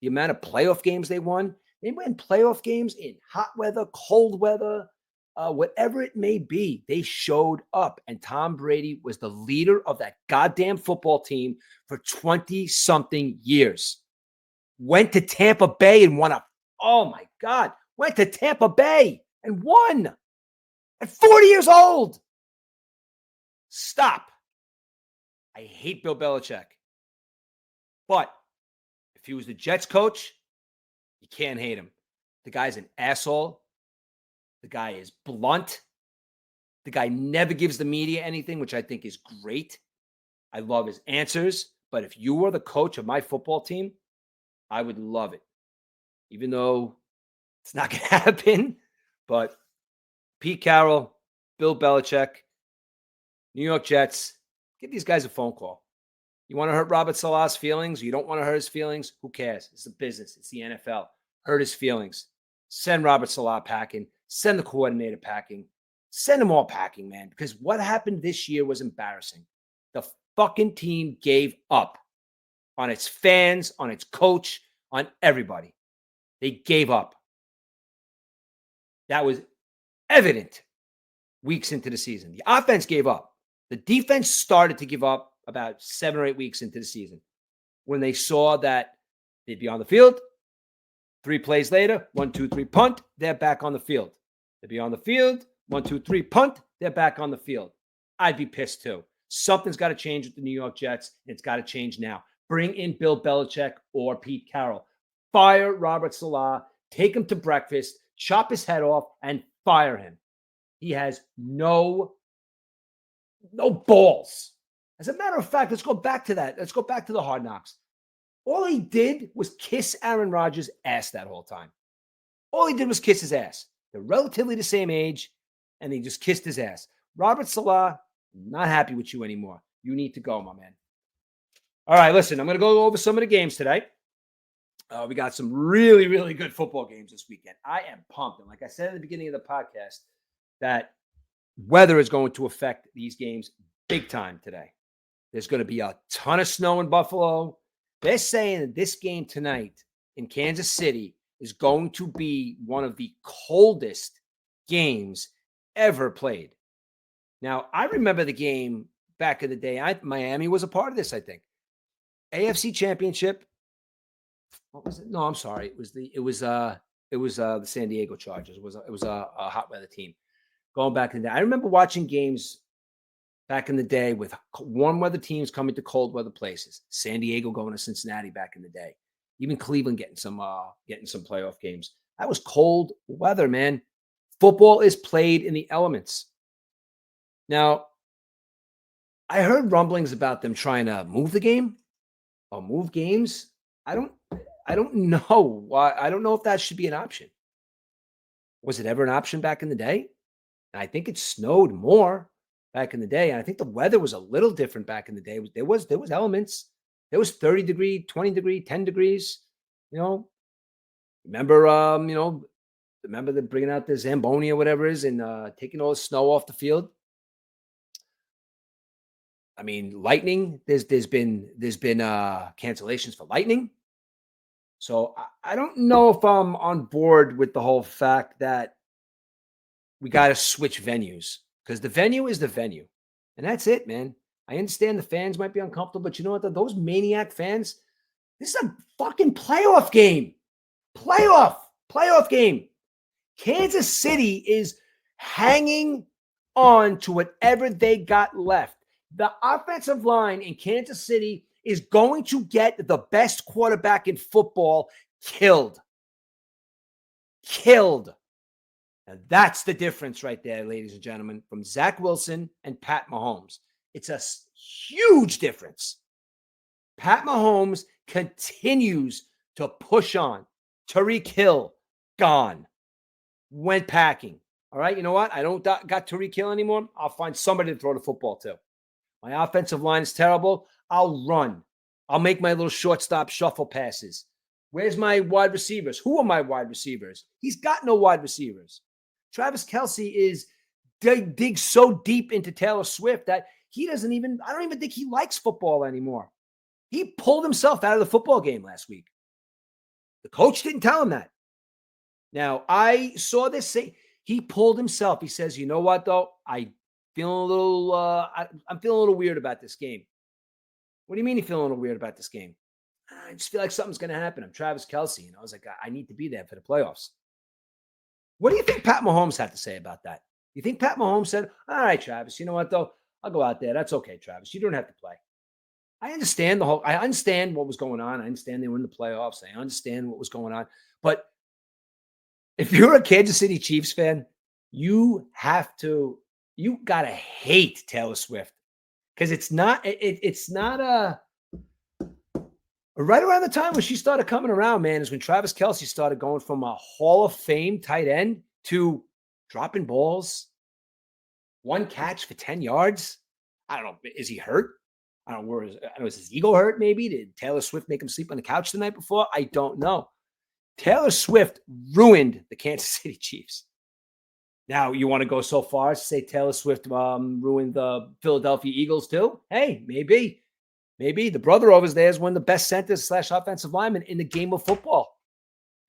the amount of playoff games they won playoff games in hot weather, cold weather, whatever it may be, they showed up. And Tom Brady was the leader of that goddamn football team for 20-something years. Went to Tampa Bay and won went to Tampa Bay and won at 40 years old. Stop. I hate Bill Belichick. But if he was the Jets coach, you can't hate him. The guy's an asshole. The guy is blunt. The guy never gives the media anything, which I think is great. I love his answers. But if you were the coach of my football team, I would love it. Even though it's not going to happen. But Pete Carroll, Bill Belichick, New York Jets, give these guys a phone call. You want to hurt Robert Saleh's feelings? You don't want to hurt his feelings? Who cares? It's a business. It's the NFL. Hurt his feelings. Send Robert Saleh packing. Send the coordinator packing. Send them all packing, man. Because what happened this year was embarrassing. The fucking team gave up on its fans, on its coach, on everybody. They gave up. That was evident weeks into the season. The offense gave up. The defense started to give up about 7 or 8 weeks into the season when they saw that they'd be on the field. 3 plays later, 1, 2, 3, punt, they're back on the field. They'd be on the field, 1, 2, 3, punt, they're back on the field. I'd be pissed too. Something's got to change with the New York Jets, and it's got to change now. Bring in Bill Belichick or Pete Carroll. Fire Robert Saleh, take him to breakfast, chop his head off, and fire him. He has no balls. As a matter of fact, let's go back to that. Let's go back to the Hard Knocks. All he did was kiss Aaron Rodgers' ass that whole time. All he did was kiss his ass. They're relatively the same age, and he just kissed his ass. Robert Salah, not happy with you anymore. You need to go, my man. All right, listen, I'm going to go over some of the games today. We got some really, really good football games this weekend. I am pumped. And like I said at the beginning of the podcast, that weather is going to affect these games big time today. There's going to be a ton of snow in Buffalo. They're saying that this game tonight in Kansas City is going to be one of the coldest games ever played. Now, I remember the game back in the day. Miami was a part of this, I think. AFC Championship. What was it? No, I'm sorry. It was the San Diego Chargers. It was a hot weather team going back in the day. I remember watching games back in the day with warm weather teams coming to cold weather places. San Diego going to Cincinnati back in the day. Even Cleveland getting some playoff games. That was cold weather, man. Football is played in the elements. Now, I heard rumblings about them trying to move the game or move games. I don't know why. I don't know if that should be an option. Was it ever an option back in the day? And I think it snowed more back in the day. And I think the weather was a little different back in the day. There was elements. There was 30 degree, 20 degree, 10 degrees. Remember the bringing out the Zamboni or whatever it is and taking all the snow off the field. I mean, lightning. There's been cancellations for lightning. So I don't know if I'm on board with the whole fact that we got to switch venues because the venue is the venue. And that's it, man. I understand the fans might be uncomfortable, but you know what? Those maniac fans, this is a fucking playoff game. Playoff game. Kansas City is hanging on to whatever they got left. The offensive line in Kansas City is going to get the best quarterback in football killed. And that's the difference right there, ladies and gentlemen, from Zach Wilson and Pat Mahomes. It's a huge difference. Pat Mahomes continues to push on. Tyreek Hill, gone. Went packing. All right, you know what? I don't got Tyreek Hill anymore. I'll find somebody to throw the football to. My offensive line is terrible. I'll run. I'll make my little shortstop shuffle passes. Where's my wide receivers? Who are my wide receivers? He's got no wide receivers. Travis Kelce is dig so deep into Taylor Swift that I don't even think he likes football anymore. He pulled himself out of the football game last week. The coach didn't tell him that. Now, I saw this say he pulled himself. He says, you know what, though? I'm feeling a little weird about this game. What do you mean you're feeling a little weird about this game? I just feel like something's going to happen. I'm Travis Kelce. I was like, I need to be there for the playoffs. What do you think Pat Mahomes had to say about that? You think Pat Mahomes said, all right, Travis, you know what, though? I'll go out there. That's okay, Travis. You don't have to play. I understand what was going on. I understand they were in the playoffs. I understand what was going on. But if you're a Kansas City Chiefs fan, you got to hate Taylor Swift because it's not right around the time when she started coming around, man, is when Travis Kelce started going from a Hall of Fame tight end to dropping balls, one catch for 10 yards. I don't know. Is he hurt? I don't know. Is his ego hurt maybe? Did Taylor Swift make him sleep on the couch the night before? I don't know. Taylor Swift ruined the Kansas City Chiefs. Now, you want to go so far as to say Taylor Swift ruined the Philadelphia Eagles too? Hey, maybe. Maybe the brother over there is one of the best centers / offensive linemen in the game of football.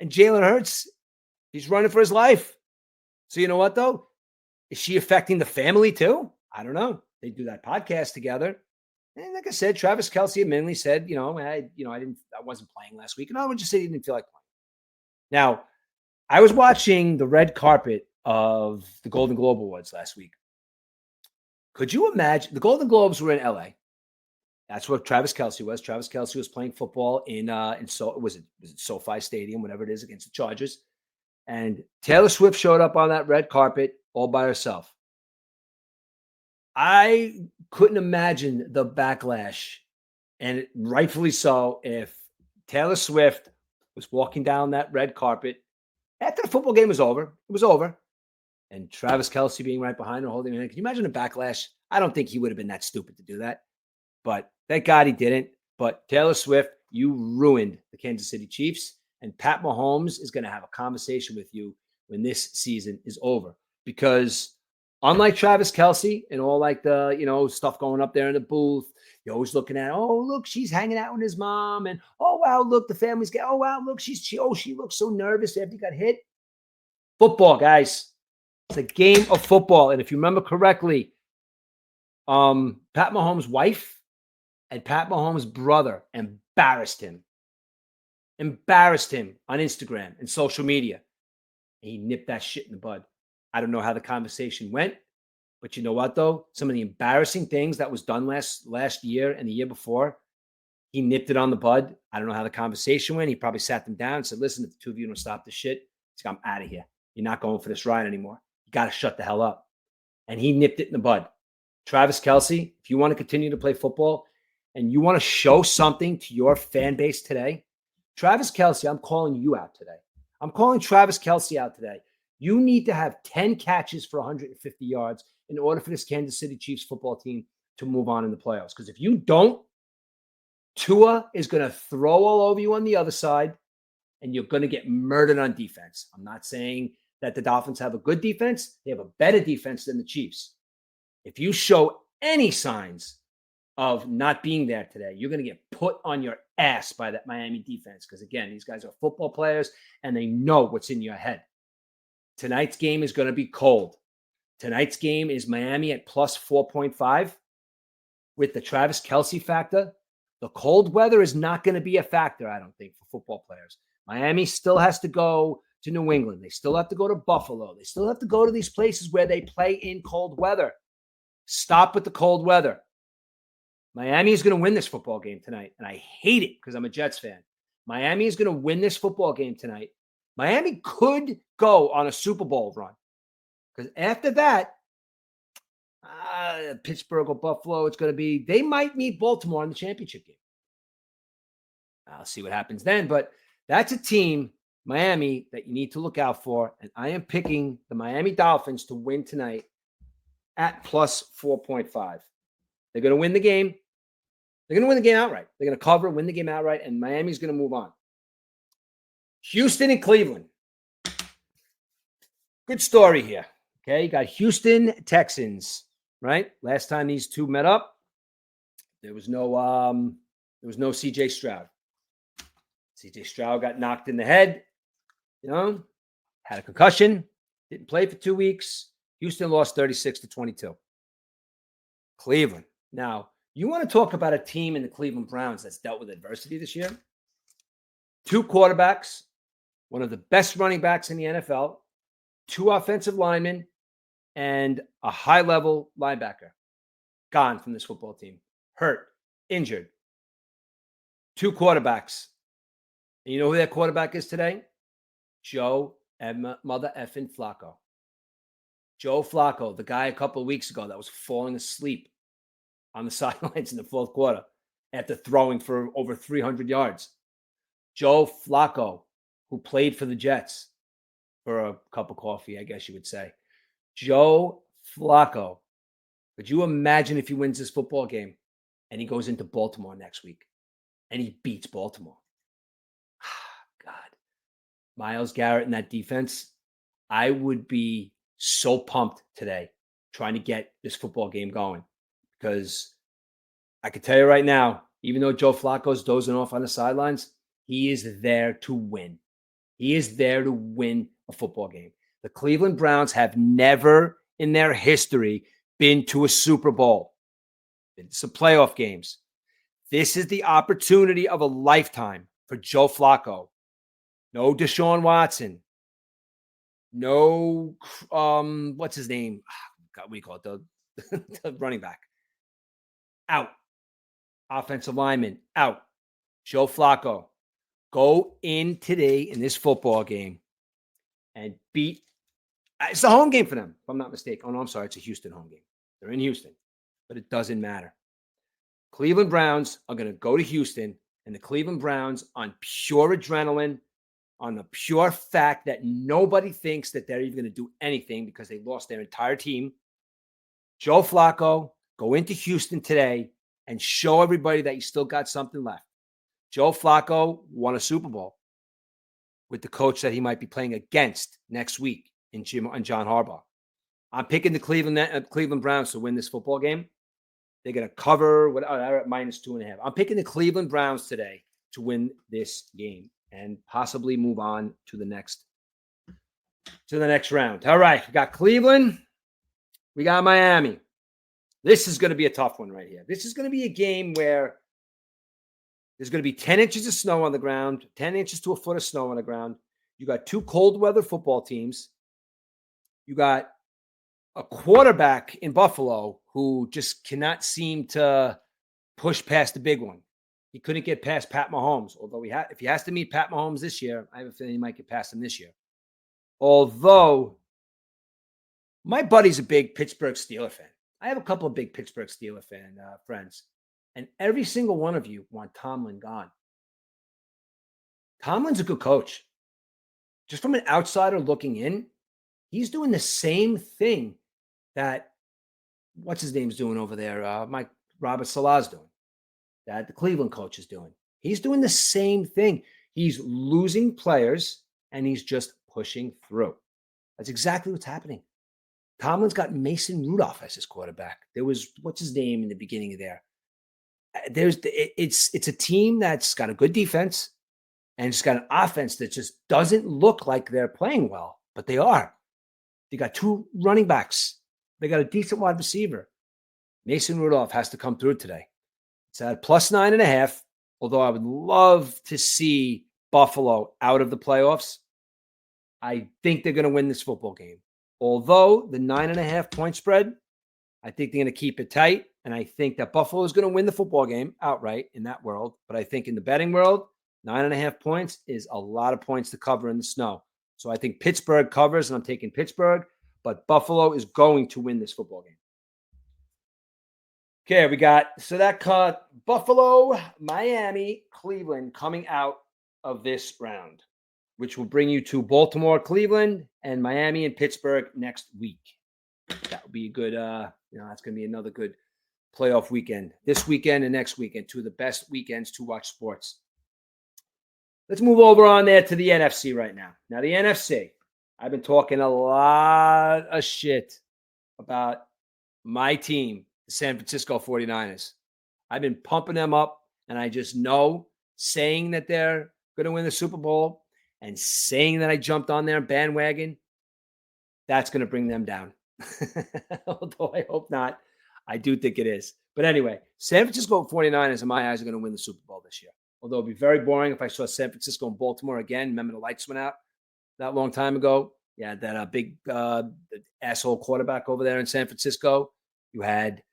And Jalen Hurts, he's running for his life. So you know what, though? Is she affecting the family too? I don't know. They do that podcast together. And like I said, Travis Kelce admittedly said, I wasn't playing last week. And I would just say he didn't feel like playing. Now, I was watching the red carpet of the Golden Globe Awards last week. Could you imagine? The Golden Globes were in LA. That's what Travis Kelce was. Travis Kelce was playing football in SoFi Stadium, whatever it is, against the Chargers. And Taylor Swift showed up on that red carpet all by herself. I couldn't imagine the backlash, and rightfully so, if Taylor Swift was walking down that red carpet after the football game was over. It was over. And Travis Kelce being right behind her, holding her hand. Can you imagine a backlash? I don't think he would have been that stupid to do that. But thank God he didn't. But Taylor Swift, you ruined the Kansas City Chiefs. And Pat Mahomes is going to have a conversation with you when this season is over. Because unlike Travis Kelce and all like the, stuff going up there in the booth, you're always looking at, oh, look, she's hanging out with his mom. And, oh, wow, look, the family's getting, oh, wow, look, she looks so nervous after he got hit. Football, guys. It's a game of football. And if you remember correctly, Pat Mahomes' wife and Pat Mahomes' brother embarrassed him on Instagram and social media. And he nipped that shit in the bud. I don't know how the conversation went, but you know what, though? Some of the embarrassing things that was done last year and the year before, he nipped it on the bud. I don't know how the conversation went. He probably sat them down and said, listen, if the two of you don't stop this shit, I'm out of here. You're not going for this ride anymore. You got to shut the hell up. And he nipped it in the bud. Travis Kelce, if you want to continue to play football and you want to show something to your fan base today, Travis Kelce, I'm calling you out today. I'm calling Travis Kelce out today. You need to have 10 catches for 150 yards in order for this Kansas City Chiefs football team to move on in the playoffs. Because if you don't, Tua is going to throw all over you on the other side, and you're going to get murdered on defense. I'm not saying that the Dolphins have a good defense. They have a better defense than the Chiefs. If you show any signs of not being there today, you're going to get put on your ass by that Miami defense. Because again, these guys are football players and they know what's in your head. Tonight's game is going to be cold. Tonight's game is Miami at plus 4.5 with the Travis Kelce factor. The cold weather is not going to be a factor, I don't think, for football players. Miami still has to go to New England. They still have to go to Buffalo. They still have to go to these places where they play in cold weather. Stop with the cold weather. Miami is going to win this football game tonight, and I hate it because I'm a Jets fan. Miami is going to win this football game tonight. Miami could go on a Super Bowl run because after that, Pittsburgh or Buffalo, it's going to be, they might meet Baltimore in the championship game. I'll see what happens then, but that's a team, Miami, that you need to look out for. And I am picking the Miami Dolphins to win tonight at plus 4.5. They're going to win the game. They're going to win the game outright. They're going to cover, win the game outright, and Miami's going to move on. Houston and Cleveland. Good story here. Okay, you got Houston Texans, right? Last time these two met up, there was no CJ Stroud. CJ Stroud got knocked in the head, had a concussion, didn't play for 2 weeks. Houston lost 36-22. Cleveland. Now, you want to talk about a team in the Cleveland Browns that's dealt with adversity this year? 2 quarterbacks, one of the best running backs in the NFL, 2 offensive linemen, and a high-level linebacker gone from this football team. Hurt, injured. 2 quarterbacks. And you know who that quarterback is today? Joe Mother effing Flacco. Joe Flacco, the guy a couple of weeks ago that was falling asleep on the sidelines in the 4th quarter after throwing for over 300 yards. Joe Flacco, who played for the Jets for a cup of coffee, I guess you would say. Joe Flacco. Could you imagine if he wins this football game and he goes into Baltimore next week and he beats Baltimore? God. Myles Garrett in that defense, I would be so pumped today trying to get this football game going because I can tell you right now, even though Joe Flacco's dozing off on the sidelines, he is there to win. He is there to win a football game. The Cleveland Browns have never in their history been to a Super Bowl. Been to some playoff games. This is the opportunity of a lifetime for Joe Flacco. No Deshaun Watson. No, what's his name? God, what do you call it? The running back. Out. Offensive lineman. Out. Joe Flacco. Go in today in this football game and beat. It's a home game for them, if I'm not mistaken. Oh, no, I'm sorry. It's a Houston home game. They're in Houston. but it doesn't matter. Cleveland Browns are going to go to Houston, and the Cleveland Browns, on pure adrenaline, on the pure fact that nobody thinks that they're even going to do anything because they lost their entire team. Joe Flacco, go into Houston today and show everybody that you still got something left. Joe Flacco won a Super Bowl with the coach that he might be playing against next week in John Harbaugh. I'm picking the Cleveland Browns to win this football game. They're going to cover at -2.5. I'm picking the Cleveland Browns today to win this game and possibly move on to the next round. All right, we got Cleveland. We got Miami. This is going to be a tough one right here. This is going to be a game where there's going to be 10 inches of snow on the ground, 10 inches to a foot of snow on the ground. You got two cold weather football teams. You got a quarterback in Buffalo who just cannot seem to push past the big one. He couldn't get past Pat Mahomes, although if he has to meet Pat Mahomes this year, I have a feeling he might get past him this year. Although my buddy's a big Pittsburgh Steelers fan. I have a couple of big Pittsburgh Steelers fan friends, and every single one of you want Tomlin gone. Tomlin's a good coach. Just from an outsider looking in, he's doing the same thing that what's his name's doing over there, Robert Saleh's doing, that the Cleveland coach is doing. He's doing the same thing. He's losing players, and he's just pushing through. That's exactly what's happening. Tomlin's got Mason Rudolph as his quarterback. There was, what's his name in the beginning of there? It's a team that's got a good defense, and it's got an offense that just doesn't look like they're playing well, but they are. They got two running backs. They got a decent wide receiver. Mason Rudolph has to come through today. It's at +9.5, although I would love to see Buffalo out of the playoffs. I think they're going to win this football game. Although the 9.5 point spread, I think they're going to keep it tight. And I think that Buffalo is going to win the football game outright in that world. But I think in the betting world, 9.5 points is a lot of points to cover in the snow. So I think Pittsburgh covers, and I'm taking Pittsburgh. But Buffalo is going to win this football game. Okay, so that cut Buffalo, Miami, Cleveland coming out of this round, which will bring you to Baltimore, Cleveland, and Miami and Pittsburgh next week. That would be a good, that's going to be another good playoff weekend. This weekend and next weekend, two of the best weekends to watch sports. Let's move over on there to the NFC right now. Now, the NFC, I've been talking a lot of shit about my team, the San Francisco 49ers. I've been pumping them up, and I just know saying that they're going to win the Super Bowl and saying that I jumped on their bandwagon, that's going to bring them down. Although I hope not. I do think it is. But anyway, San Francisco 49ers, in my eyes, are going to win the Super Bowl this year. Although it would be very boring if I saw San Francisco and Baltimore again. Remember the lights went out that long time ago? Yeah, that big asshole quarterback over there in San Francisco. You had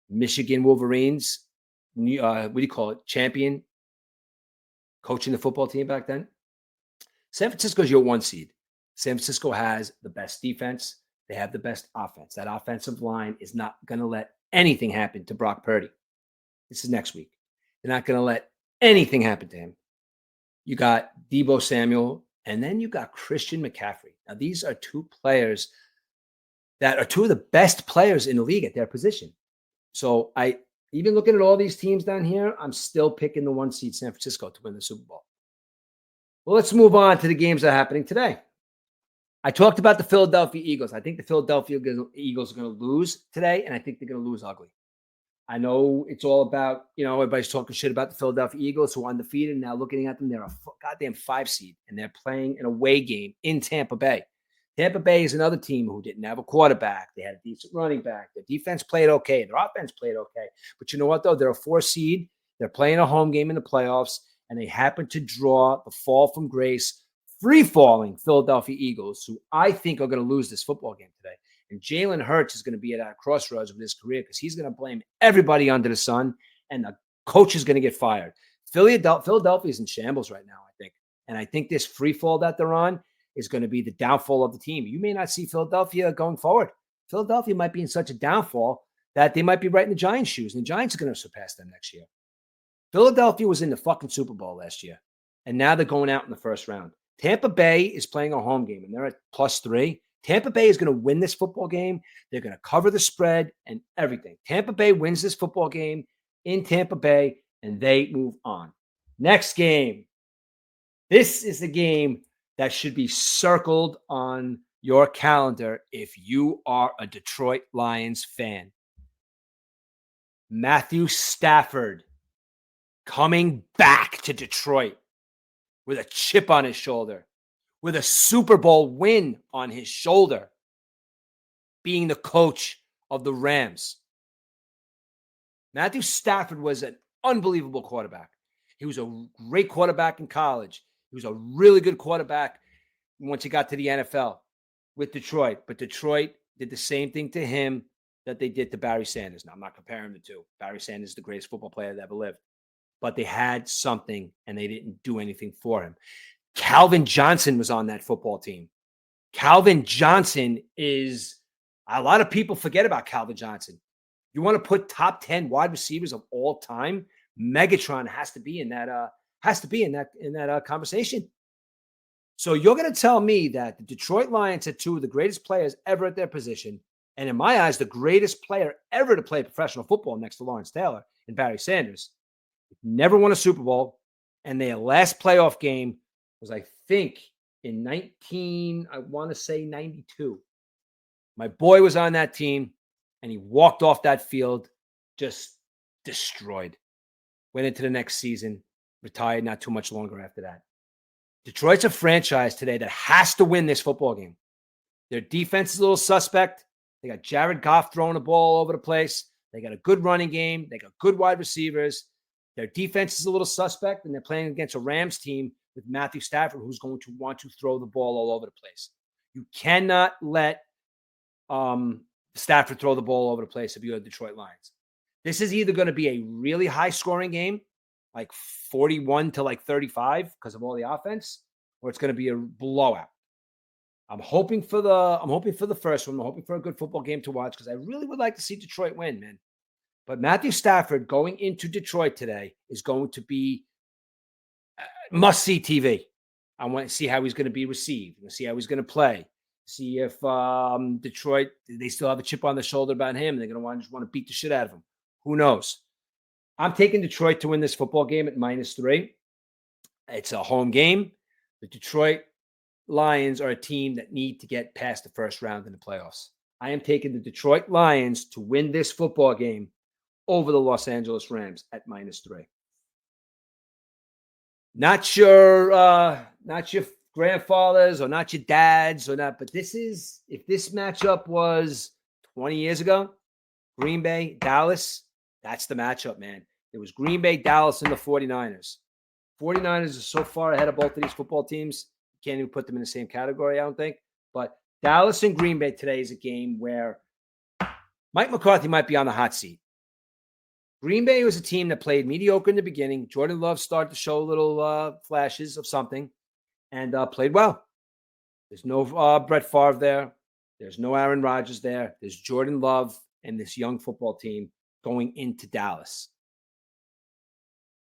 Michigan Wolverines, what do you call it, champion, coaching the football team back then. San Francisco is your one seed. San Francisco has the best defense. They have the best offense. That offensive line is not going to let anything happen to Brock Purdy. This is next week. They're not going to let anything happen to him. You got Deebo Samuel, and then you got Christian McCaffrey. Now, these are two players that are two of the best players in the league at their position. So even looking at all these teams down here, I'm still picking the one seed San Francisco to win the Super Bowl. Well, let's move on to the games that are happening today. I talked about the Philadelphia Eagles. I think the Philadelphia Eagles are going to lose today, and I think they're going to lose ugly. I know it's all about, everybody's talking shit about the Philadelphia Eagles who are undefeated. Now looking at them, they're a goddamn 5 seed, and they're playing an away game in Tampa Bay. Tampa Bay is another team who didn't have a quarterback. They had a decent running back. Their defense played okay. Their offense played okay. But you know what, though? They're a 4 seed. They're playing a home game in the playoffs, and they happen to draw the fall from grace, free-falling Philadelphia Eagles, who I think are going to lose this football game today. And Jalen Hurts is going to be at a crossroads with his career because he's going to blame everybody under the sun, and the coach is going to get fired. Philadelphia is in shambles right now, I think. And I think this free fall that they're on is going to be the downfall of the team. You may not see Philadelphia going forward. Philadelphia might be in such a downfall that they might be right in the Giants' shoes, and the Giants are going to surpass them next year. Philadelphia was in the fucking Super Bowl last year, and now they're going out in the first round. Tampa Bay is playing a home game, and they're at +3. Tampa Bay is going to win this football game. They're going to cover the spread and everything. Tampa Bay wins this football game in Tampa Bay, and they move on. Next game. This is the game that should be circled on your calendar if you are a Detroit Lions fan. Matthew Stafford coming back to Detroit with a chip on his shoulder, with a Super Bowl win on his shoulder, being the coach of the Rams. Matthew Stafford was an unbelievable quarterback. He was a great quarterback in college. He was a really good quarterback once he got to the NFL with Detroit. But Detroit did the same thing to him that they did to Barry Sanders. Now, I'm not comparing the two. Barry Sanders is the greatest football player that ever lived. But they had something, and they didn't do anything for him. Calvin Johnson was on that football team. Calvin Johnson is – a lot of people forget about Calvin Johnson. You want to put top 10 wide receivers of all time? Megatron has to be in that conversation. So you're going to tell me that the Detroit Lions had two of the greatest players ever at their position, and in my eyes, the greatest player ever to play professional football next to Lawrence Taylor and Barry Sanders, never won a Super Bowl, and their last playoff game was, I think, in 92. My boy was on that team, and he walked off that field just destroyed. Went into the next season, retired not too much longer after that. Detroit's a franchise today that has to win this football game. Their defense is a little suspect. They got Jared Goff throwing the ball all over the place. They got a good running game. They got good wide receivers. Their defense is a little suspect, and they're playing against a Rams team with Matthew Stafford, who's going to want to throw the ball all over the place. You cannot let Stafford throw the ball all over the place if you're the Detroit Lions. This is either going to be a really high-scoring game, like 41 to like 35 because of all the offense, or it's going to be a blowout. I'm hoping for the first one. I'm hoping for a good football game to watch because I really would like to see Detroit win, man. But Matthew Stafford going into Detroit today is going to be must-see TV. I want to see how he's going to be received. I want to see how he's going to play. See if Detroit, they still have a chip on their shoulder about him. They're going to just want to beat the shit out of him. Who knows? I'm taking Detroit to win this football game at -3. It's a home game. The Detroit Lions are a team that need to get past the first round in the playoffs. I am taking the Detroit Lions to win this football game over the Los Angeles Rams at -3. Not your grandfathers or not your dads or not, but if this matchup was 20 years ago, Green Bay, Dallas, that's the matchup, man. It was Green Bay, Dallas, and the 49ers. 49ers are so far ahead of both of these football teams. You can't even put them in the same category, I don't think. But Dallas and Green Bay today is a game where Mike McCarthy might be on the hot seat. Green Bay was a team that played mediocre in the beginning. Jordan Love started to show little flashes of something and played well. There's no Brett Favre there. There's no Aaron Rodgers there. There's Jordan Love and this young football team going into Dallas.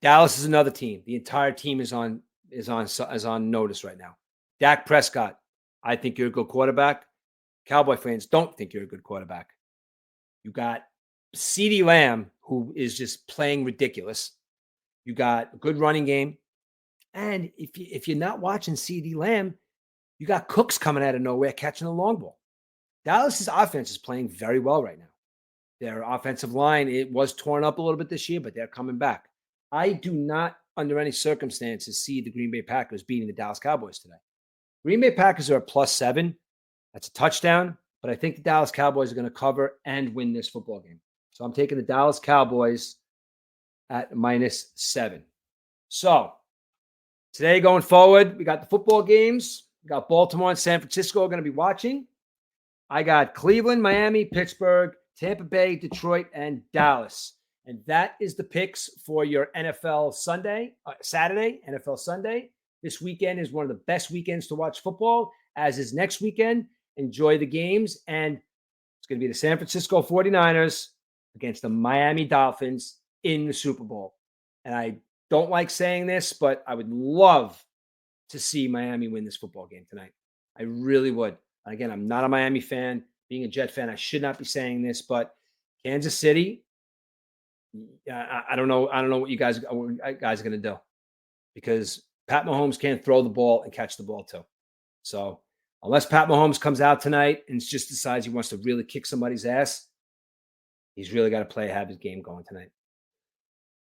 Dallas is another team. The entire team is on notice right now. Dak Prescott, I think you're a good quarterback. Cowboy fans don't think you're a good quarterback. You got CeeDee Lamb, who is just playing ridiculous. You got a good running game. And if you're not watching CeeDee Lamb, you got Cooks coming out of nowhere catching the long ball. Dallas's offense is playing very well right now. Their offensive line, it was torn up a little bit this year, but they're coming back. I do not, under any circumstances, see the Green Bay Packers beating the Dallas Cowboys today. Green Bay Packers are a +7. That's a touchdown, but I think the Dallas Cowboys are going to cover and win this football game. So I'm taking the Dallas Cowboys at -7. So today going forward, we got the football games. We got Baltimore and San Francisco going to be watching. I got Cleveland, Miami, Pittsburgh, Tampa Bay, Detroit, and Dallas. And that is the picks for your NFL Saturday, NFL Sunday. This weekend is one of the best weekends to watch football, as is next weekend. Enjoy the games. And it's going to be the San Francisco 49ers against the Miami Dolphins in the Super Bowl. And I don't like saying this, but I would love to see Miami win this football game tonight. I really would. Again, I'm not a Miami fan. Being a Jet fan, I should not be saying this, but Kansas City, I don't know. I don't know what you guys are going to do, because Pat Mahomes can't throw the ball and catch the ball too. So unless Pat Mahomes comes out tonight and just decides he wants to really kick somebody's ass, he's really got to have his game going tonight.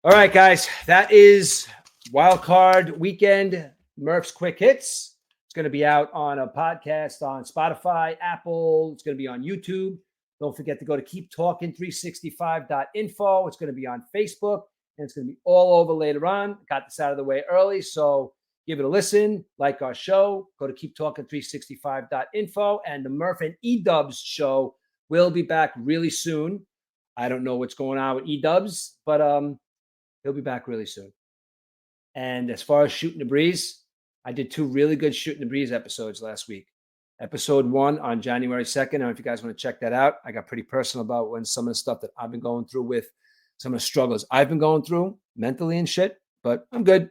All right, guys, that is Wild Card Weekend Murfsquick Hits. It's going to be out on a podcast on Spotify, Apple. It's going to be on YouTube. Don't forget to go to keeptalking365.info. It's going to be on Facebook, and it's going to be all over later on. Got this out of the way early, so give it a listen. Like our show. Go to keeptalking365.info. And the Murph and E-Dubs show will be back really soon. I don't know what's going on with E-Dubs, but he'll be back really soon. And as far as Shooting the Breeze, I did 2 really good Shooting the Breeze episodes last week. Episode 1 on January 2nd. I don't know if you guys want to check that out. I got pretty personal about some of the stuff that I've been going through with some of the struggles I've been going through mentally and shit, but I'm good.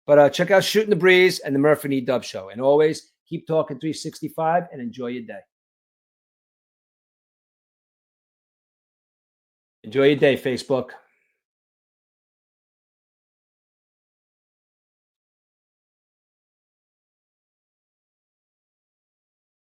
But check out Shooting the Breeze and the Murph and E-Dub show. And always keep talking 365 and enjoy your day. Enjoy your day, Facebook.